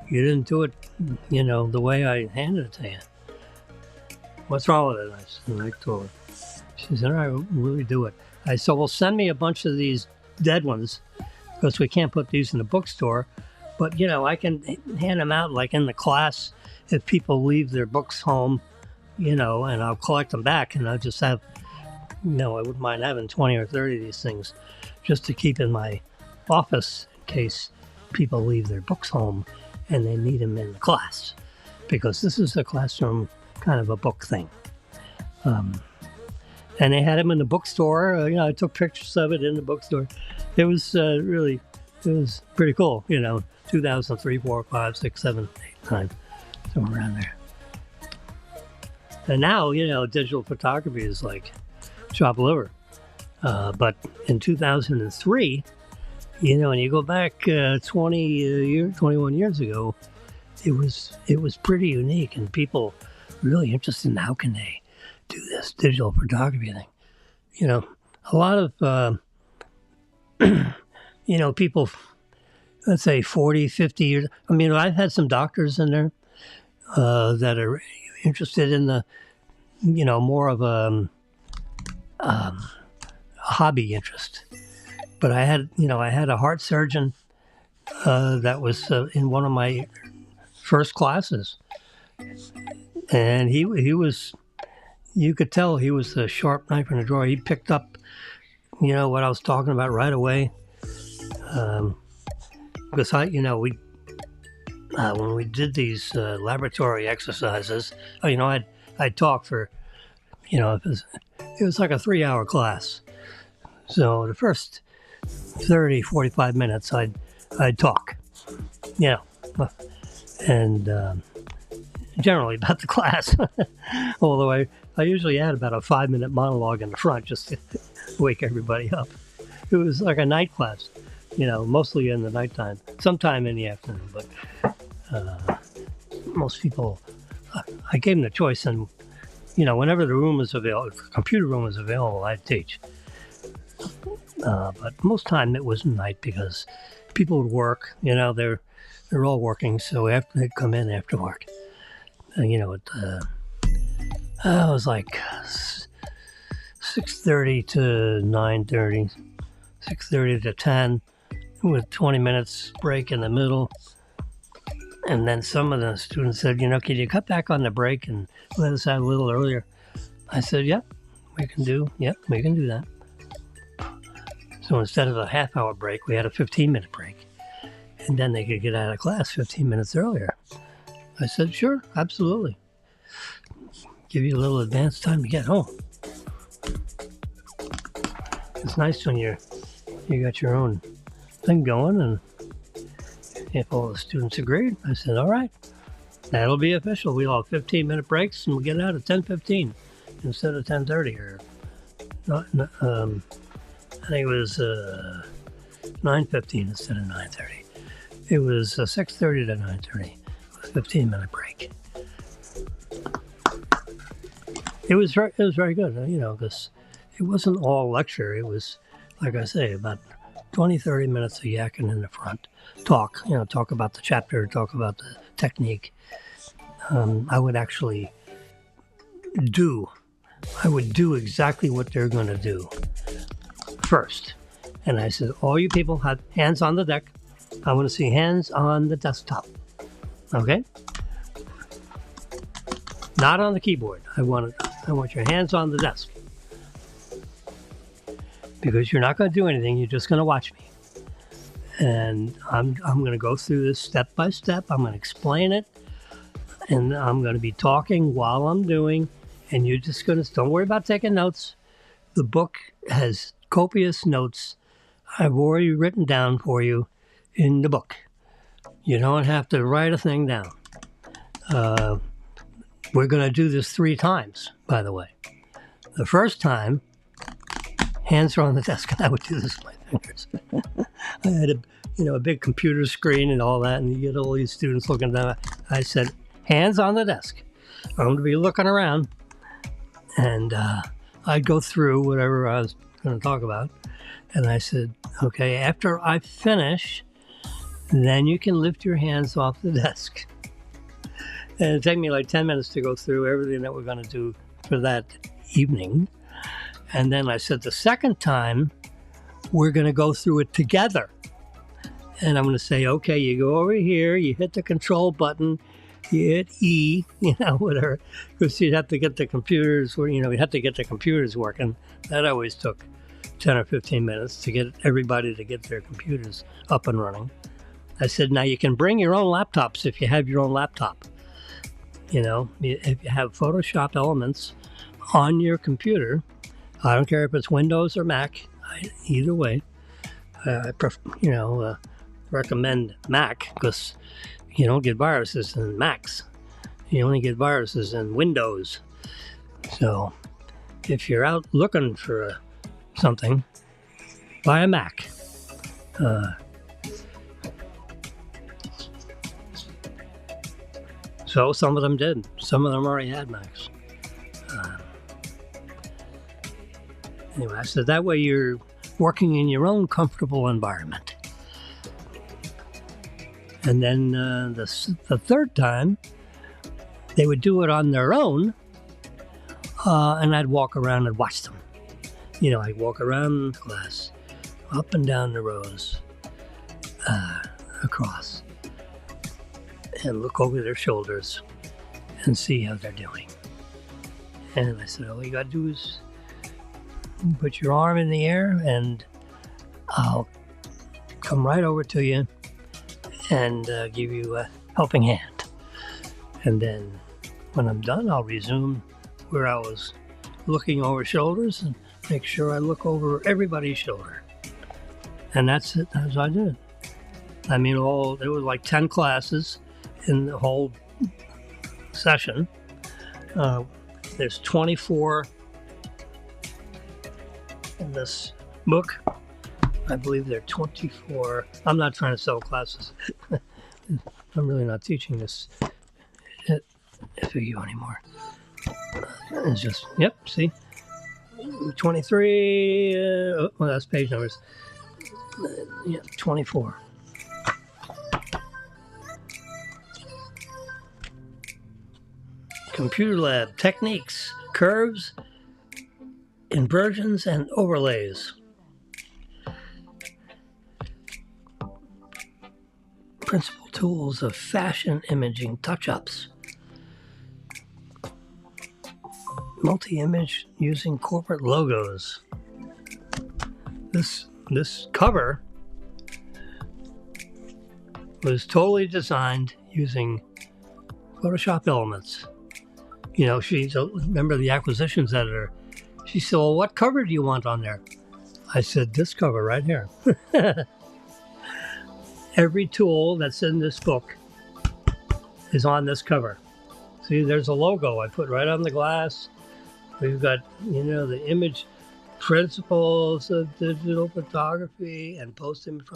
You didn't do it, the way I handed it to you. What's wrong with it?" And I told her. She said, "All right, we'll redo it." I said, "Well, send me a bunch of these dead ones, because we can't put these in the bookstore. But, I can hand them out like in the class if people leave their books home, and I'll collect them back, and I'll just have, I wouldn't mind having 20 or 30 of these things just to keep in my office in case people leave their books home and they need them in the class, because this is a classroom kind of a book thing. And they had them in the bookstore. I took pictures of it in the bookstore. It was it was pretty cool, 2003, 4, 5, 6, 7, 8, 9, somewhere around there. And now, digital photography is like chopped liver. But in 2003, when you go back 21 years ago, it was pretty unique, and people really interested in how can they do this digital photography thing. A lot of, people, let's say 40, 50 years. I've had some doctors in there that are interested in the, more of a hobby interest. But I had a heart surgeon that was in one of my first classes, and he was, you could tell he was a sharp knife in the drawer. He picked up, what I was talking about right away. Because when we did these laboratory exercises, I'd talk for, it was like a 3-hour class. So the first 30, 45 minutes, I'd talk, and generally about the class. Although I usually had about a 5-minute monologue in the front just to wake everybody up. It was like a night class, mostly in the nighttime, sometime in the afternoon. But most people, I gave them the choice, and whenever the room was available, the computer room was available, I'd teach. But most time it was night because people would work. They're all working, so after they'd come in after work. And, it was like 6:30 to 9:30, 6:30 to 10, with 20 minutes break in the middle. And then some of the students said, can you cut back on the break and let us out a little earlier? I said, yep, we can do that. So instead of a half-hour break, we had a 15-minute break. And then they could get out of class 15 minutes earlier. I said, sure, absolutely. Give you a little advance time to get home. It's nice when you got your own thing going, and if all the students agreed, I said, all right, that'll be official. We'll have 15-minute breaks, and we'll get out at 10:15 instead of 10:30, or not. I think it was 9:15 instead of 9:30. It was 6:30 to 9:30, a 15-minute break. It was very good, because it wasn't all lecture. It was, like I say, about 20, 30 minutes of yakking in the front. Talk about the chapter, talk about the technique. I would do exactly what they're going to do first. And I said, all you people have hands on the deck. I want to see hands on the desktop. Okay? Not on the keyboard. I want your hands on the desk. Because you're not going to do anything. You're just going to watch me. And I'm going to go through this step by step. I'm going to explain it. And I'm going to be talking while I'm doing. And you're just going to, don't worry about taking notes. The book has copious notes I've already written down for you in the book. You don't have to write a thing down. We're going to do this 3 times, by the way. The first time, hands are on the desk, and I would do this with my fingers. I had a big computer screen and all that, and you get all these students looking down. I said, hands on the desk. I'm going to be looking around, and I'd go through whatever I was going to talk about. And I said, okay, after I finish, then you can lift your hands off the desk. And it'd take me like 10 minutes to go through everything that we're going to do for that evening. And then I said, the second time, we're going to go through it together. And I'm going to say, okay, you go over here, you hit the control button, you hit E, whatever, because you'd have to get the computers, we have to get the computers working. That always took 10 or 15 minutes to get everybody to get their computers up and running. I said, now you can bring your own laptops if you have your own laptop. If you have Photoshop elements on your computer, I don't care if it's Windows or Mac, either way. I recommend Mac because you don't get viruses in Macs. You only get viruses in Windows. So if you're out looking for something, buy a Mac. So some of them did. Some of them already had Macs. Anyway, I said that way you're working in your own comfortable environment. And then the third time, they would do it on their own, and I'd walk around and watch them. I'd walk around the class, up and down the rows, across, and look over their shoulders and see how they're doing. And I said, all you got to do is put your arm in the air, and I'll come right over to you and give you a helping hand. And then when I'm done, I'll resume where I was looking over shoulders and make sure I look over everybody's shoulder. And that's it. That's what I did. I mean, there was like 10 classes in the whole session. There's 24 in this book. I believe there are 24. I'm not trying to sell classes. I'm really not teaching this for you anymore. It's just, yep, see? 23, well, that's page numbers. 24. Computer lab techniques, curves, inversions, and overlays. Principal tools of fashion imaging touch-ups. Multi-image using corporate logos. This cover was totally designed using Photoshop elements. Remember the acquisitions editor. She said, well, what cover do you want on there? I said, this cover right here. Every tool that's in this book is on this cover. See, there's a logo I put right on the glass. We've got, the image principles of digital photography and post-image.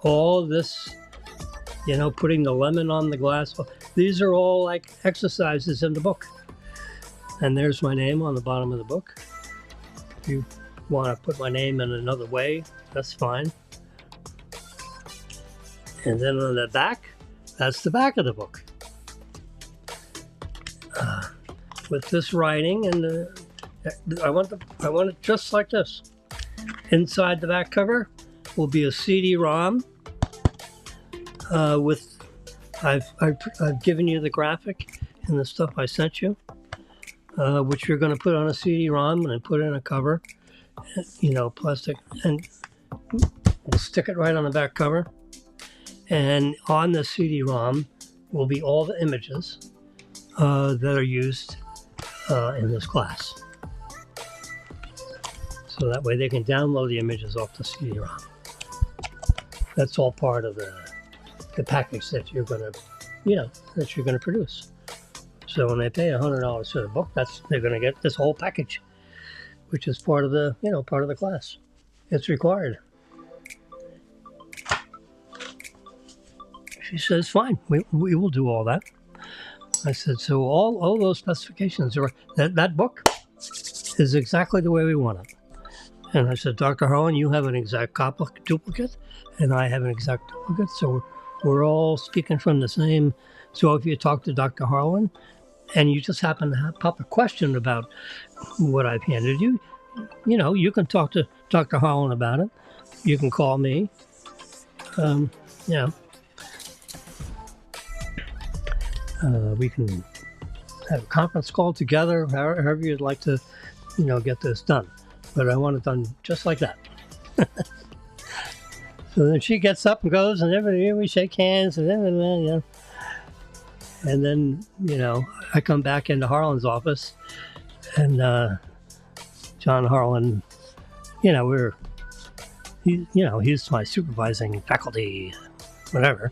All this, putting the lemon on the glass. These are all like exercises in the book. And there's my name on the bottom of the book. If you want to put my name in another way, that's fine. And then on the back, that's the back of the book. With this writing, and I want it just like this. Inside the back cover will be a CD-ROM I've given you the graphic and the stuff I sent you, which you're going to put on a CD-ROM and put in a cover, plastic, and we'll stick it right on the back cover. And on the CD-ROM will be all the images that are used in this class. So that way they can download the images off the CD-ROM. That's all part of the package that you're going to produce. So when they pay $100 for the book, they're going to get this whole package, which is part of the class. It's required. She says, fine, we will do all that. I said, so all those specifications, that book is exactly the way we want it. And I said, Dr. Harlan, you have an exact duplicate, and I have an exact duplicate, so we're all speaking from the same. So if you talk to Dr. Harlan, and you just happen to pop a question about what I've handed you, you can talk to Dr. Harlan about it. You can call me. you know, we can have a conference call together, however you'd like to, get this done. But I want it done just like that. So then she gets up and goes, and we shake hands, and then, and then, I come back into Harlan's office, and John Harlan, he's my supervising faculty, whatever.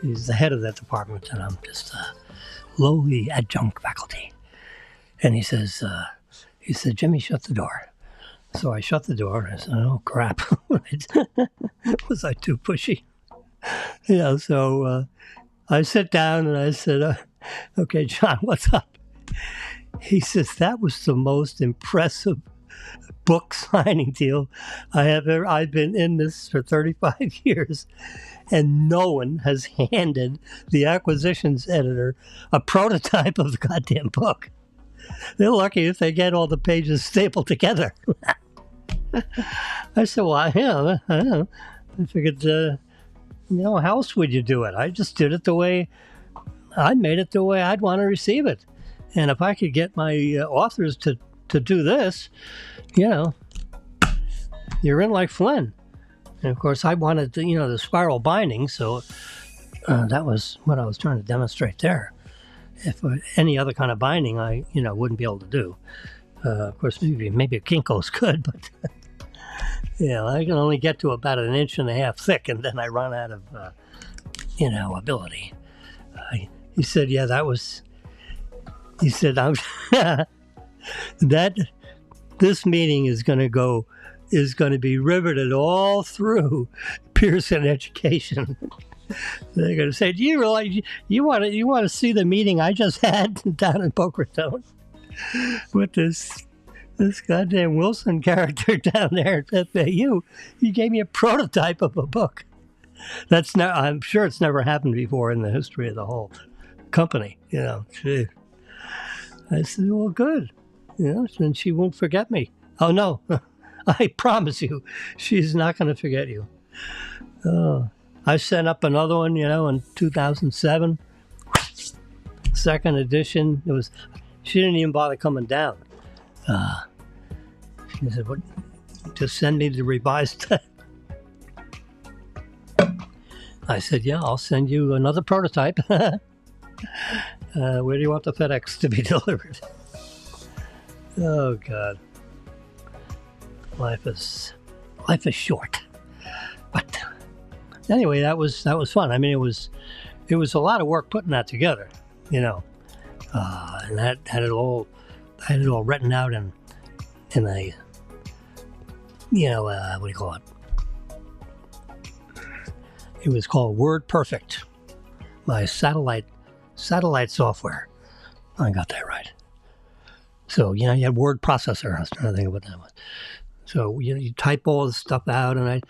He's the head of that department, and I'm just a lowly adjunct faculty. And he said, Jimmy, shut the door. So I shut the door, and I said, oh, crap. Was I too pushy? So I sit down, and I said, okay, John, what's up? He says, that was the most impressive book signing deal I've been in this for 35 years, and no one has handed the acquisitions editor a prototype of the goddamn book. They're lucky if they get all the pages stapled together. I said, well, I figured, how else would you do it? I just did it the way, I made it the way I'd want to receive it. And if I could get my authors to do this, you're in like Flynn. And of course, I wanted the spiral binding, so that was what I was trying to demonstrate there. If any other kind of binding, I wouldn't be able to do. Of course, maybe a Kinko's good, but I can only get to about 1.5 inches thick, and then I run out of ability. He said, yeah, that was. He said, that this meeting is going to be riveted all through Pearson Education. They're going to say, do you realize you want to see the meeting I just had down in Boca Raton with this goddamn Wilson character down there at FAU? You gave me a prototype of a book. I'm sure it's never happened before in the history of the whole company. Gee. I said, well, good. Then she won't forget me. Oh, no. I promise you, she's not going to forget you. I sent up another one, in 2007. Second edition. She didn't even bother coming down. She said, "What? Just send me the revised." I said, yeah, I'll send you another prototype. Where do you want the FedEx to be delivered? Oh, God. Life is short. But anyway, that was fun. I mean, it was a lot of work putting that together, and that had it all written out in a what do you call it? It was called Word Perfect, my satellite software. I got that right. So you had word processor. I was trying to think of what that was. So you type all this stuff out, and I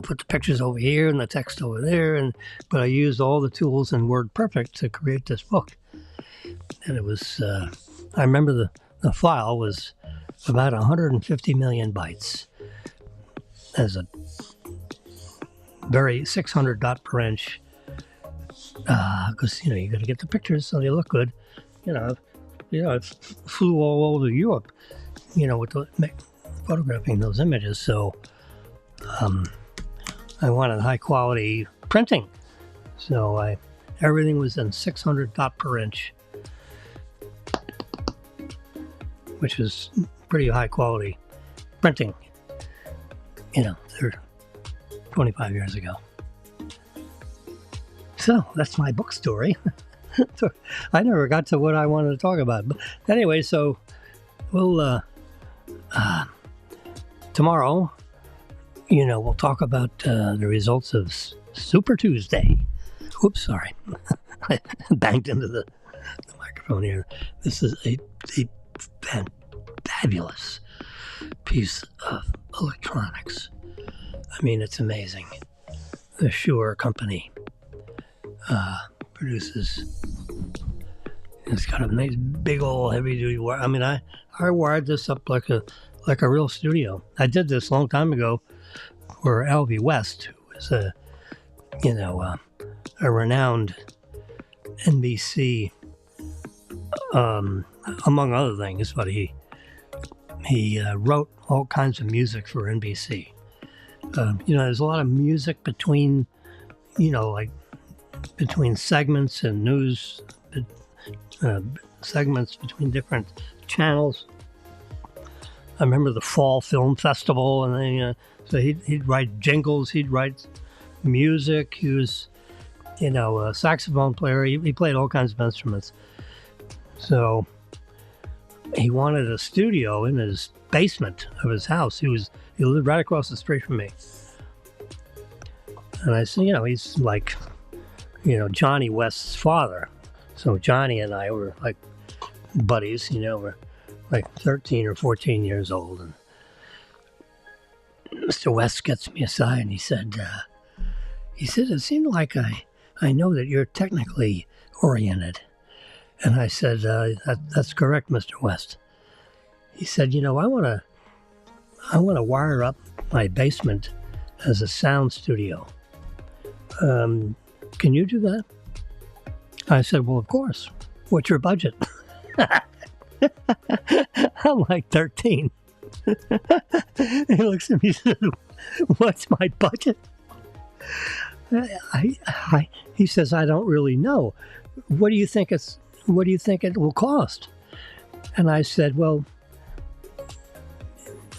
put the pictures over here and the text over there, but I used all the tools in Word Perfect to create this book. And it was I remember the file was about 150 million bytes as a very 600 dot per inch, because you got to get the pictures so they look good. I flew all over Europe, with photographing those images. So I wanted high quality printing, so everything was in 600 dot per inch, which is pretty high quality printing. They're 25 years ago. So that's my book story. I never got to what I wanted to talk about. But anyway, so we'll tomorrow, we'll talk about the results of Super Tuesday. Oops, sorry. I banged into the microphone here. This is a fabulous piece of electronics. I mean, it's amazing. The Shure company produces. It's got a nice big old heavy duty wire. I mean, I wired this up like a real studio. I did this a long time ago for Alvy West, who was a renowned NBC, among other things, but he wrote all kinds of music for NBC. There's a lot of music between, like between segments and news segments between different channels. I remember the Fall Film Festival, and then, so he'd write jingles, he'd write music. He was, a saxophone player. He played all kinds of instruments. So he wanted a studio in his basement of his house. He lived right across the street from me. And I said, he's like, Johnny West's father. So Johnny and I were like buddies, we're like 13 or 14 years old. And Mr. West gets me aside and he said, it seemed like I know that you're technically oriented. And I said, that's correct, Mr. West. He said, I want to wire up my basement as a sound studio. Can you do that? I said, well, of course. What's your budget? I'm like 13. He looks at me and says, what's my budget? He says, I don't really know. What do you think it will cost? And I said, will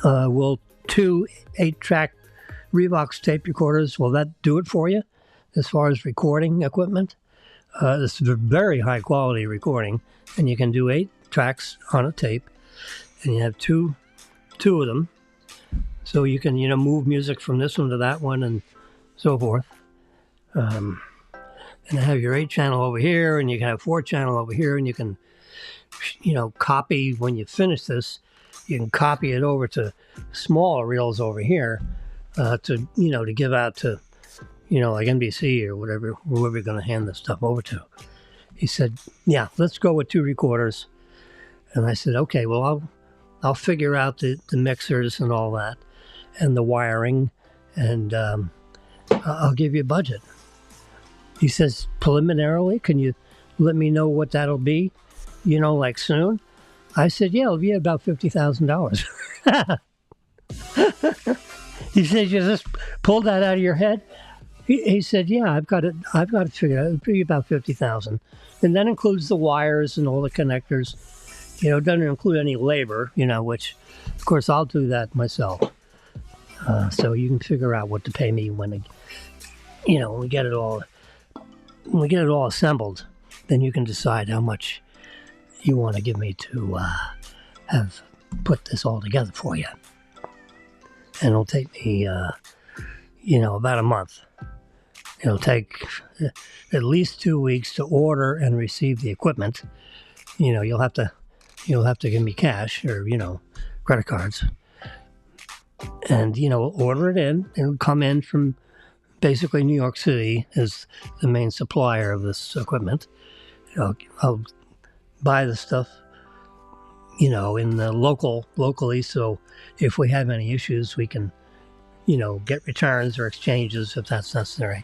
2 8-track Revox tape recorders, will that do it for you as far as recording equipment? This is a very high quality recording, and you can do 8 tracks on a tape, and you have two of them, so you can move music from this one to that one and so forth. And have your 8-channel over here, and you can have 4-channel over here, and you can copy when you finish this. You can copy it over to smaller reels over here to give out to like NBC or whoever you're going to hand this stuff over to. He said, yeah, let's go with 2 recorders. And I said, okay, well, I'll figure out the mixers and all that and the wiring, and I'll give you a budget. He says, preliminarily, can you let me know what that'll be, like soon? I said, yeah, it'll be about $50,000. He said, you just pulled that out of your head? He said, yeah, I've got it figured out. It'll be about $50,000. And that includes the wires and all the connectors. It doesn't include any labor, which, of course, I'll do that myself. So you can figure out what to pay me when we get it all assembled. Then you can decide how much you want to give me to have put this all together for you. And it'll take me, about a month. It'll take at least 2 weeks to order and receive the equipment. You'll have to give me cash or, credit cards. And, order it in. It'll come in from basically New York City is the main supplier of this equipment. I'll buy the stuff, in the locally. So if we have any issues, we can, get returns or exchanges if that's necessary.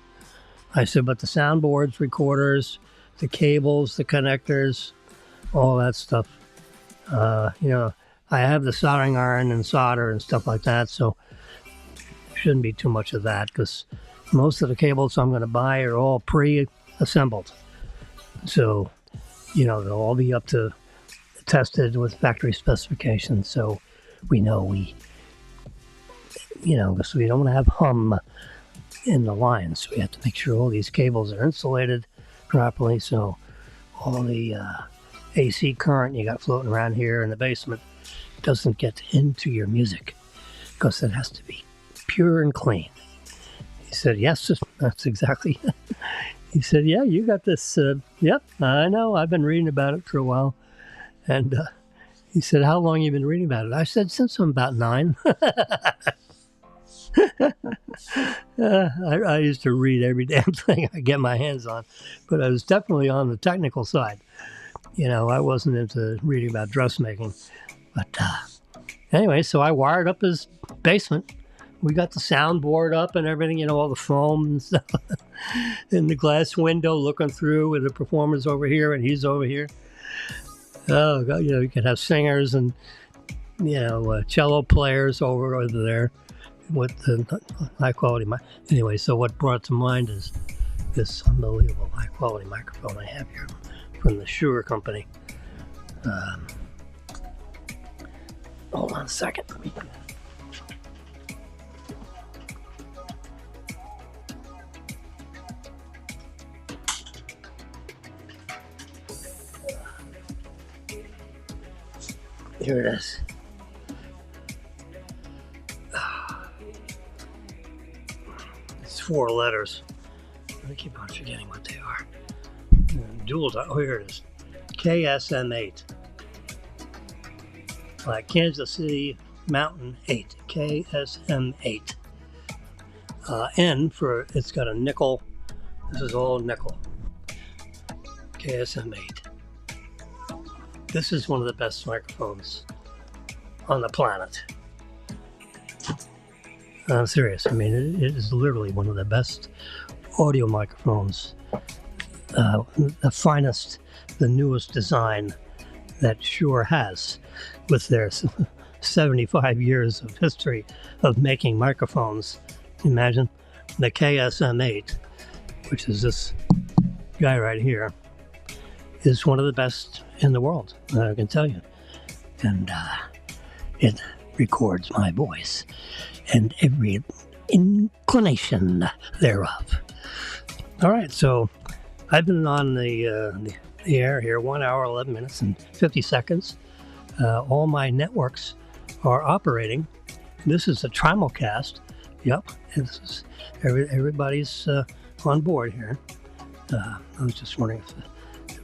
I said, but the soundboards, recorders, the cables, the connectors, all that stuff, I have the soldering iron and solder and stuff like that, so shouldn't be too much of that, because most of the cables I'm going to buy are all pre-assembled. So, they'll all be up to tested with factory specifications, so we know because we don't want to have hum in the lines. So we have to make sure all these cables are insulated properly, so all the AC current you got floating around here in the basement doesn't get into your music, because it has to be pure and clean. He said, yes, that's exactly. He said, yeah, you got this. Yep, I know. I've been reading about it for a while. And he said, how long have you been reading about it? I said, since I'm about 9. I used to read every damn thing I get my hands on, but I was definitely on the technical side. I wasn't into reading about dressmaking. But anyway, so I wired up his basement we got the soundboard up and everything, all the foam and stuff. In the glass window looking through with the performers over here and he's over here. Oh, God, you can have singers and, cello players over there with the high quality. Anyway, so what brought to mind is this unbelievable high quality microphone I have here from the Shure company. Hold on a second. Here it is. It's 4 letters. I keep on forgetting what they are. Dual. Oh, here it is. KSM8. Like Kansas City Mountain 8. KSM8. N for it's got a nickel. This is all nickel. KSM8. This is one of the best microphones on the planet. I'm serious. I mean, it is literally one of the best audio microphones. The finest, the newest design that Shure has with their 75 years of history of making microphones. Imagine the KSM8, which is this guy right here, is one of the best in the world, I can tell you. And it records my voice and every inclination thereof. All right, so I've been on the air here 1 hour, 11 minutes, and 50 seconds. All my networks are operating. This is a Simulcast. Yep, this is everybody's on board here. I was just wondering if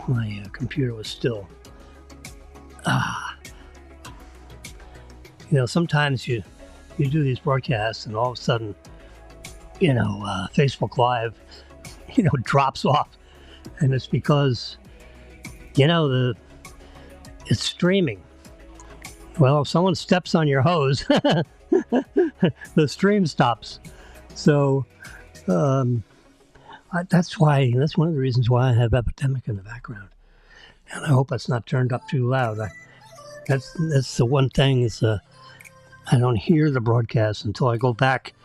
my computer was still. Sometimes you do these broadcasts and all of a sudden, Facebook Live, drops off, and it's because, it's streaming. Well, if someone steps on your hose, the stream stops. So that's one of the reasons why I have Epidemic in the background, and I hope it's not turned up too loud. That's the one thing is I don't hear the broadcast until I go back.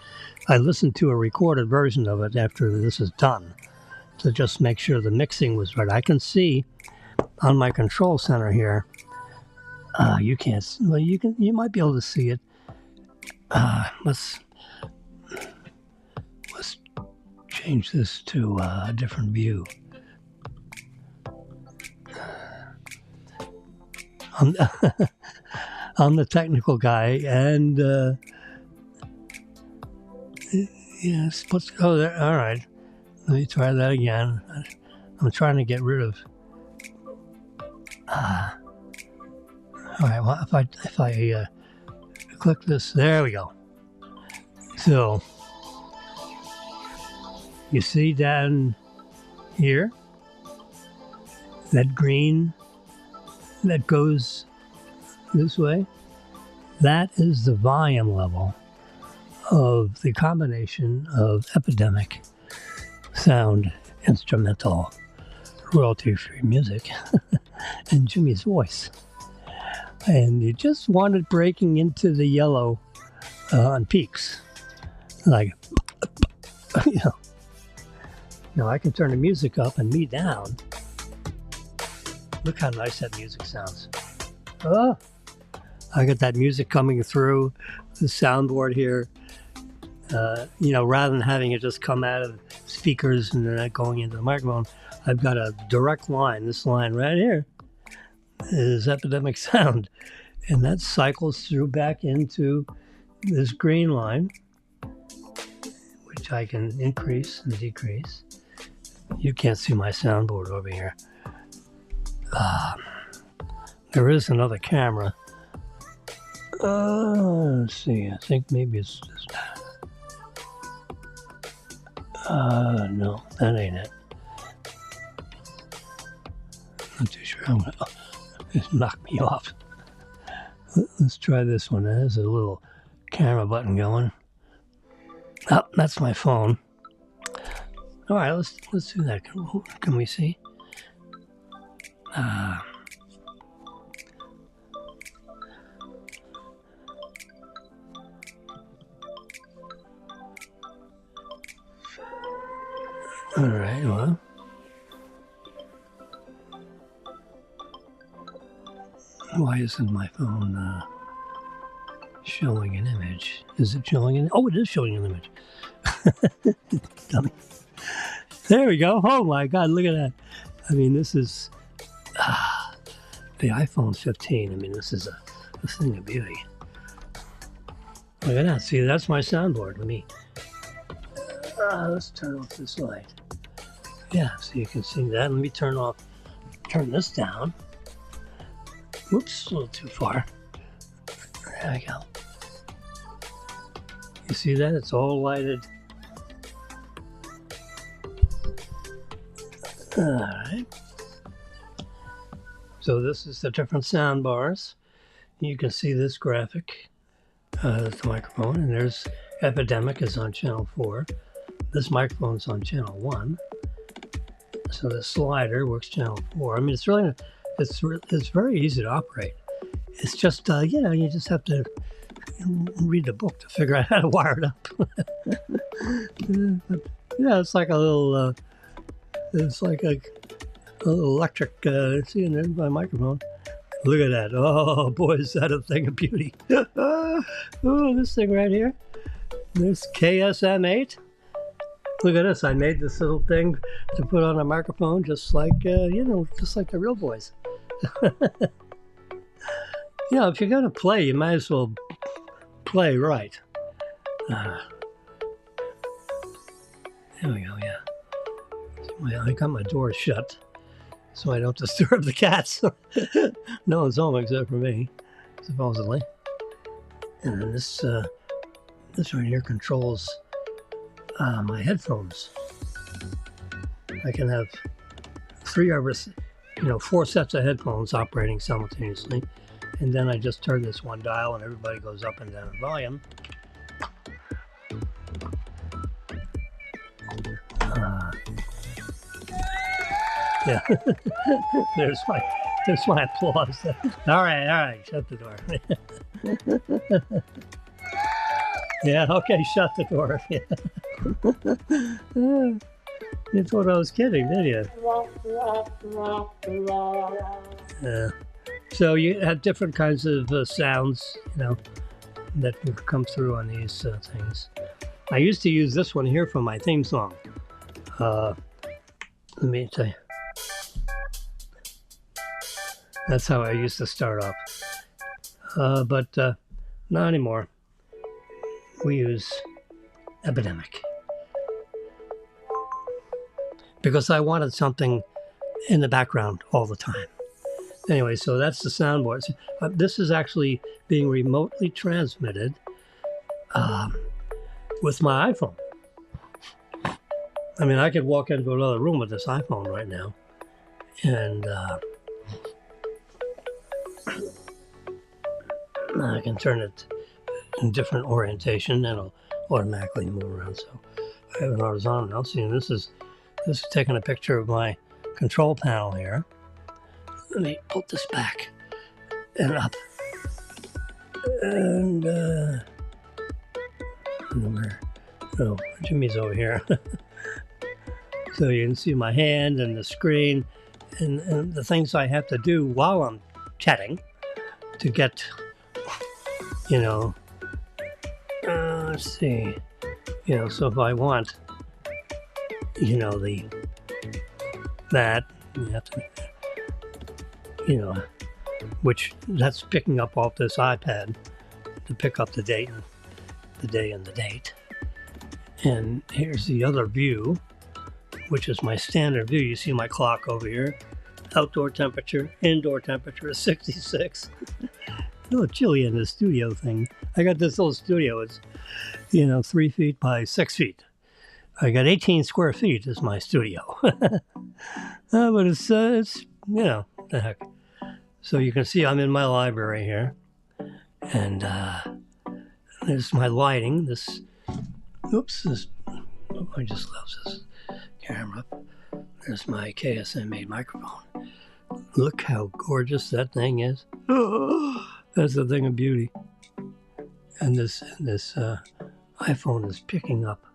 I listen to a recorded version of it after this is done to just make sure the mixing was right. I can see on my control center here. You can't. Well, you might be able to see it. Let's change this to a different view. I'm the technical guy, and yes, let's go there. All right, let me try that again. I'm trying to get rid of. All right, well, if I click this, there we go. So you see down here that green that goes this way, that is the volume level of the combination of Epidemic sound, instrumental, royalty-free music, and Jimmy's voice. And you just want it breaking into the yellow on peaks. Like, Now I can turn the music up and me down. Look how nice that music sounds. Oh, I got that music coming through the soundboard here. Rather than having it just come out of speakers and then going into the microphone, I've got a direct line. This line right here is Epidemic sound, and that cycles through back into this green line, which I can increase and decrease. You can't see my soundboard over here. There is another camera. Let's see. I think maybe it's this. No, that ain't it. Not too sure. It knocked me off. Let's try this one. It has a little camera button going. Oh, that's my phone. All right, let's do that. Can we see? All right, well. Why isn't my phone showing an image? Is it showing an? Oh, it is showing an image. Dummy. There we go. Oh my God, look at that. I mean, this is the iPhone 15. I mean, this is a thing of beauty. Look at that. See, that's my soundboard. Let's turn off this light. Yeah, so you can see that. Let me turn this down. Whoops, a little too far. There we go. You see that? It's all lighted. All right. So this is the different sound bars. You can see this graphic. That's the microphone, and there's Epidemic is on channel 4. This microphone's on channel 1. So the slider works channel 4. I mean, it's very easy to operate. It's just you just have to read the book to figure out how to wire it up. But, yeah, it's like a little electric. See, and there's my microphone. Look at that! Oh boy, is that a thing of beauty! Oh, this thing right here. There's KSM8. Look at this! I made this little thing to put on a microphone, just like just like the real boys. If you're gonna play, you might as well play right. There we go. Yeah. I got my door shut, so I don't disturb the cats. No one's home except for me, supposedly. And then this right here controls my headphones. I can have 4 sets of headphones operating simultaneously. And then I just turn this one dial and everybody goes up and down in volume. Yeah, there's my applause. All right, shut the door. Yeah, okay, shut the door. Yeah. You thought I was kidding, didn't you? Yeah. So you have different kinds of sounds, that come through on these things. I used to use this one here for my theme song. Let me tell you. That's how I used to start off. But not anymore. We use Epidemic. Because I wanted something in the background all the time. Anyway, so that's the soundboard. This is actually being remotely transmitted with my iPhone. I mean, I could walk into another room with this iPhone right now, and I can turn it in different orientation, and it'll automatically move around. So I have it horizontal now. See, this is taking a picture of my control panel here. Let me pull this back and up. And Jimmy's over here. So you can see my hand and the screen and the things I have to do while I'm chatting to get, let's see, so if I want, that, you have to, which that's picking up off this iPad to pick up the date and the day and the date. And here's the other view, which is my standard view. You see my clock over here. Outdoor temperature, indoor temperature is 66. A little chilly in the studio thing. I got this little studio. It's, 3 feet by 6 feet. I got 18 square feet is my studio. But it's the heck. So you can see I'm in my library here. And there's my lighting. This Oops, I just left this camera up. There's my KSM-8 microphone. Look how gorgeous that thing is. That's a thing of beauty. And this iPhone is picking up.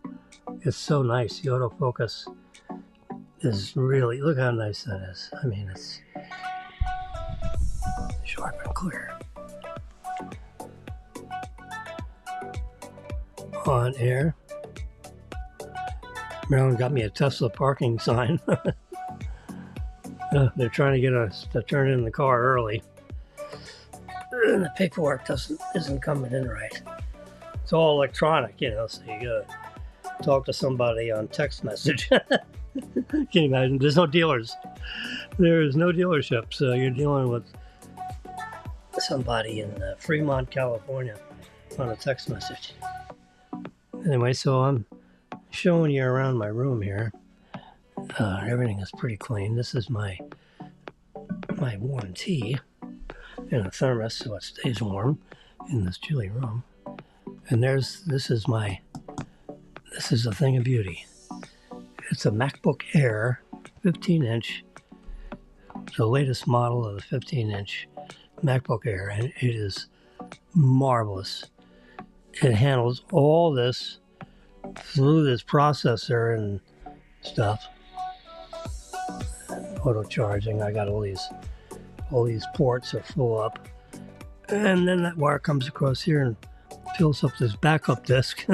It's so nice. The autofocus is really, look how nice that is. I mean, it's sharp and clear. On air. Marilyn got me a Tesla parking sign. They're trying to get us to turn in the car early. And the paperwork isn't coming in right. It's all electronic, you know, so you gotta talk to somebody on text message. Can you imagine? There's no dealers. There is no dealership, so you're dealing with somebody in Fremont, California on a text message. Anyway, so I'm showing you around my room here. Everything is pretty clean. This is my warm tea in a thermos so it stays warm in this chilly room. And this is a thing of beauty. It's a MacBook Air 15-inch, the latest model of the 15-inch MacBook Air, and it is marvelous. It handles all this through this processor and stuff. Auto charging. I got all these ports are full up, and then that wire comes across here and fills up this backup disk,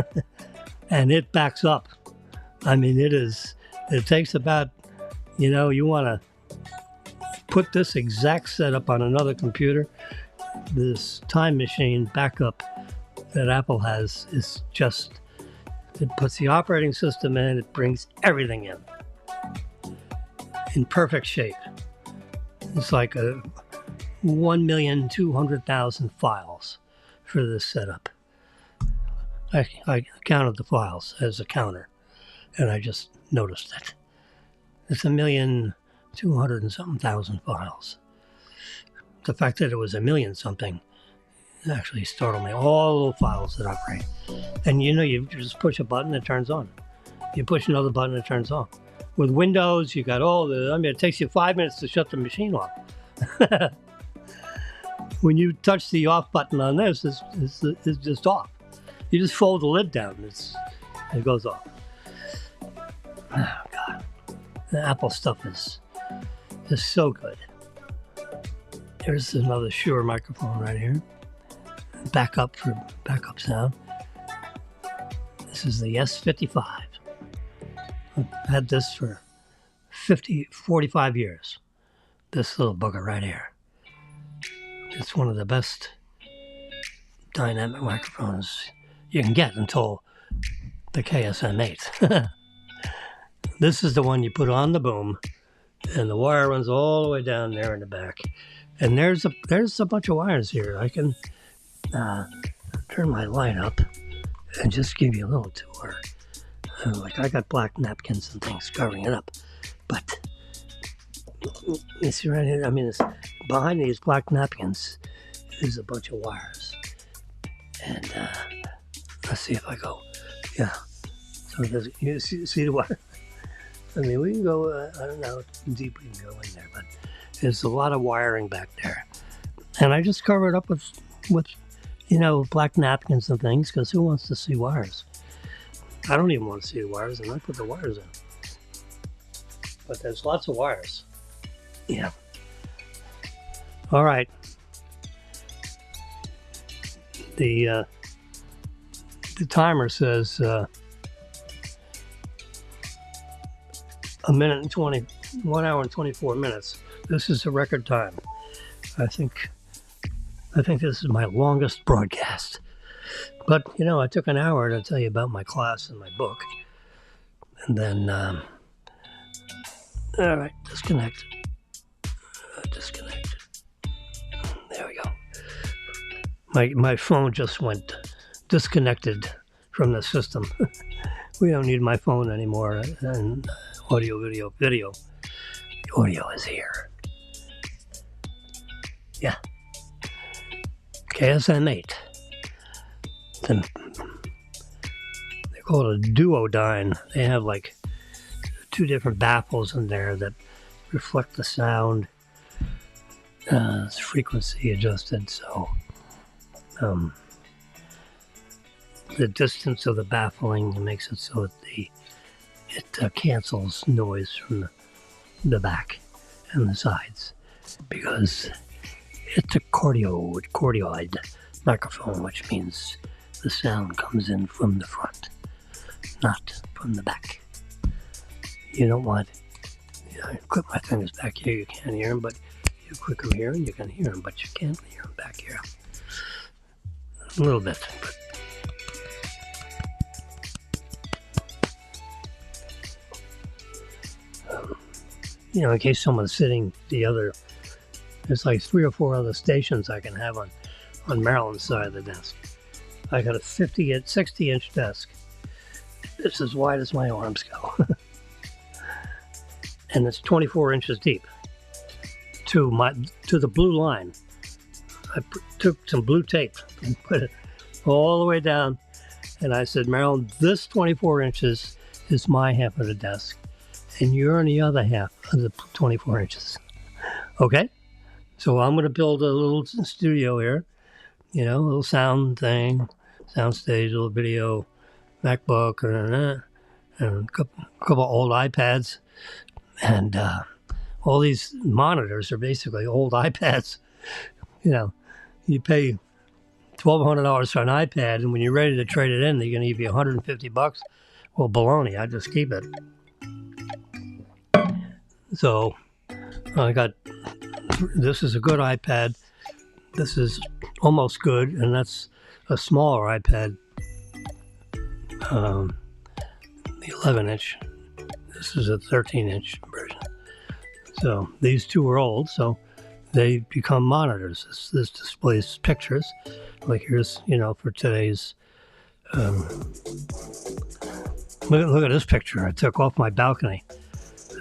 and it backs up. I mean, it takes about, you want to put this exact setup on another computer. This time machine backup that Apple has is just, it puts the operating system in, it brings everything in perfect shape. It's like 1,200,000 files for this setup. I counted the files as a counter, and I just noticed it. It's 1,200,000 and something thousand files. The fact that it was 1,000,000 something actually startled me. All the files that operate. And you just push a button, it turns on. You push another button, it turns on. With Windows, you got it takes you 5 minutes to shut the machine off. When you touch the off button on this, it's just off. You just fold the lid down, it goes off. Oh, God. The Apple stuff is so good. There's another Shure microphone right here. Backup for backup sound. This is the S55. I've had this for 45 years. This little bugger right here. It's one of the best dynamic microphones you can get until the KSM-8. This is the one you put on the boom, and the wire runs all the way down there in the back. And there's a bunch of wires here. I can turn my light up and just give you a little tour. Like I got black napkins and things covering it up, but you see right here, it's behind these black napkins is a bunch of wires. And let's see if I go, yeah. So you see the wire? We can go, I don't know how deep we can go in there, but there's a lot of wiring back there. And I just cover it up with black napkins and things, because who wants to see wires? I don't even want to see the wires, and I put the wires in. But there's lots of wires. Yeah. All right. The timer says 1 hour and 24 minutes. This is a record time. I think this is my longest broadcast. But, I took an hour to tell you about my class and my book. And then, all right, disconnected. Disconnected. There we go. My phone just went disconnected from the system. We don't need my phone anymore. And audio. The audio is here. Yeah. KSM-8. they call it a duodyne. They have like 2 different baffles in there that reflect the sound. It's frequency adjusted, so the distance of the baffling makes it so that it cancels noise from the back and the sides, because it's a cardioid microphone, which means the sound comes in from the front, not from the back. You don't want, I clip my fingers back here, you can't hear them, but you click them here and you can hear them, but you can't hear them back here. A little bit, but in case someone's sitting there's like 3 or 4 other stations I can have on Maryland's side of the desk. I got a 60-inch desk. It's as wide as my arms go. And it's 24 inches deep to the blue line. I took some blue tape and put it all the way down, and I said, Maryland, this 24 inches is my half of the desk, and you're on the other half of the 24 inches. Okay? So I'm going to build a little studio here, a little sound thing, sound stage, a little video, MacBook, and a couple old iPads. And all these monitors are basically old iPads. You pay $1,200 for an iPad, and when you're ready to trade it in, they're going to give you $150. Well, baloney, I just keep it. So this is a good iPad. This is almost good, and that's a smaller iPad, the 11-inch. This is a 13-inch version. So these 2 are old, so they become monitors. This displays pictures. Like here's, for today's. Look at this picture I took off my balcony.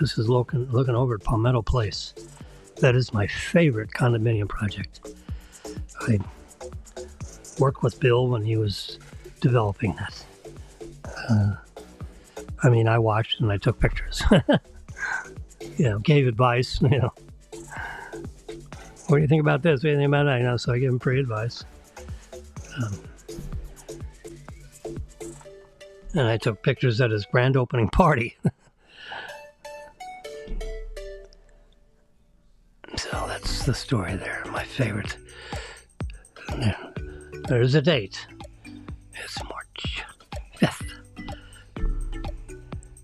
This is looking over at Palmetto Place. That is my favorite condominium project. I worked with Bill when he was developing that. I watched and I took pictures. Gave advice, What do you think about this? What do you think about that? So I give him free advice. And I took pictures at his grand opening party. So that's the story there, my favorite. There's a date. It's March 5th.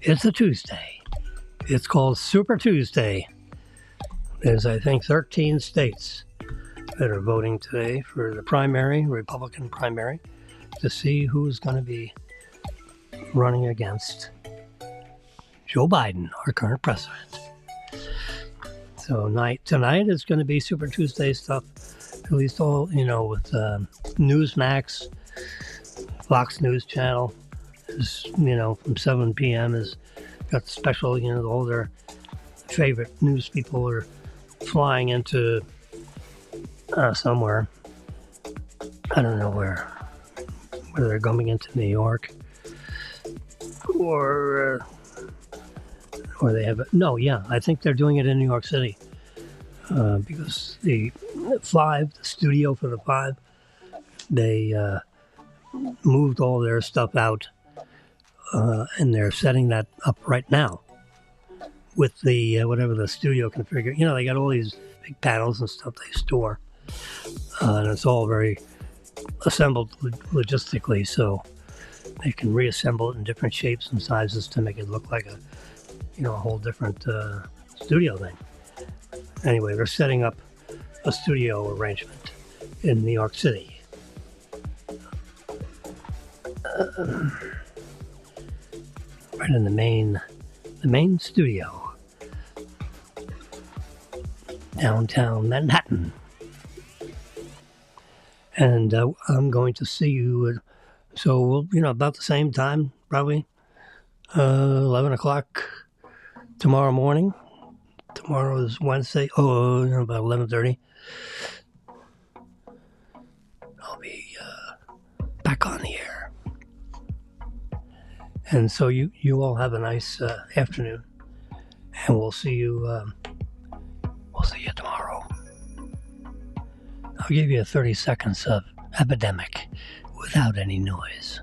It's a Tuesday. It's called Super Tuesday. There's, I think, 13 states that are voting today for the Republican primary, to see who's going to be running against Joe Biden, our current president. So tonight is going to be Super Tuesday stuff, at least all, with Newsmax, Fox News Channel, is, from 7 p.m. is got special, all their favorite news people are flying into somewhere. I don't know where. Whether they're coming into New York or they have it. No, yeah, I think they're doing it in New York City because the studio for the 5, they moved all their stuff out and they're setting that up right now with the whatever the studio configure. They got all these big panels and stuff they store, and it's all very assembled logistically, so they can reassemble it in different shapes and sizes to make it look like a whole different studio thing. Anyway, they're setting up a studio arrangement in New York City. Right in the main studio, downtown Manhattan. And I'm going to see you, about the same time, probably 11 o'clock tomorrow morning. Tomorrow is Wednesday. About 11:30. I'll be back on the air. And so you all have a nice afternoon, and we'll see you tomorrow. I'll give you 30 seconds of epidemic without any noise.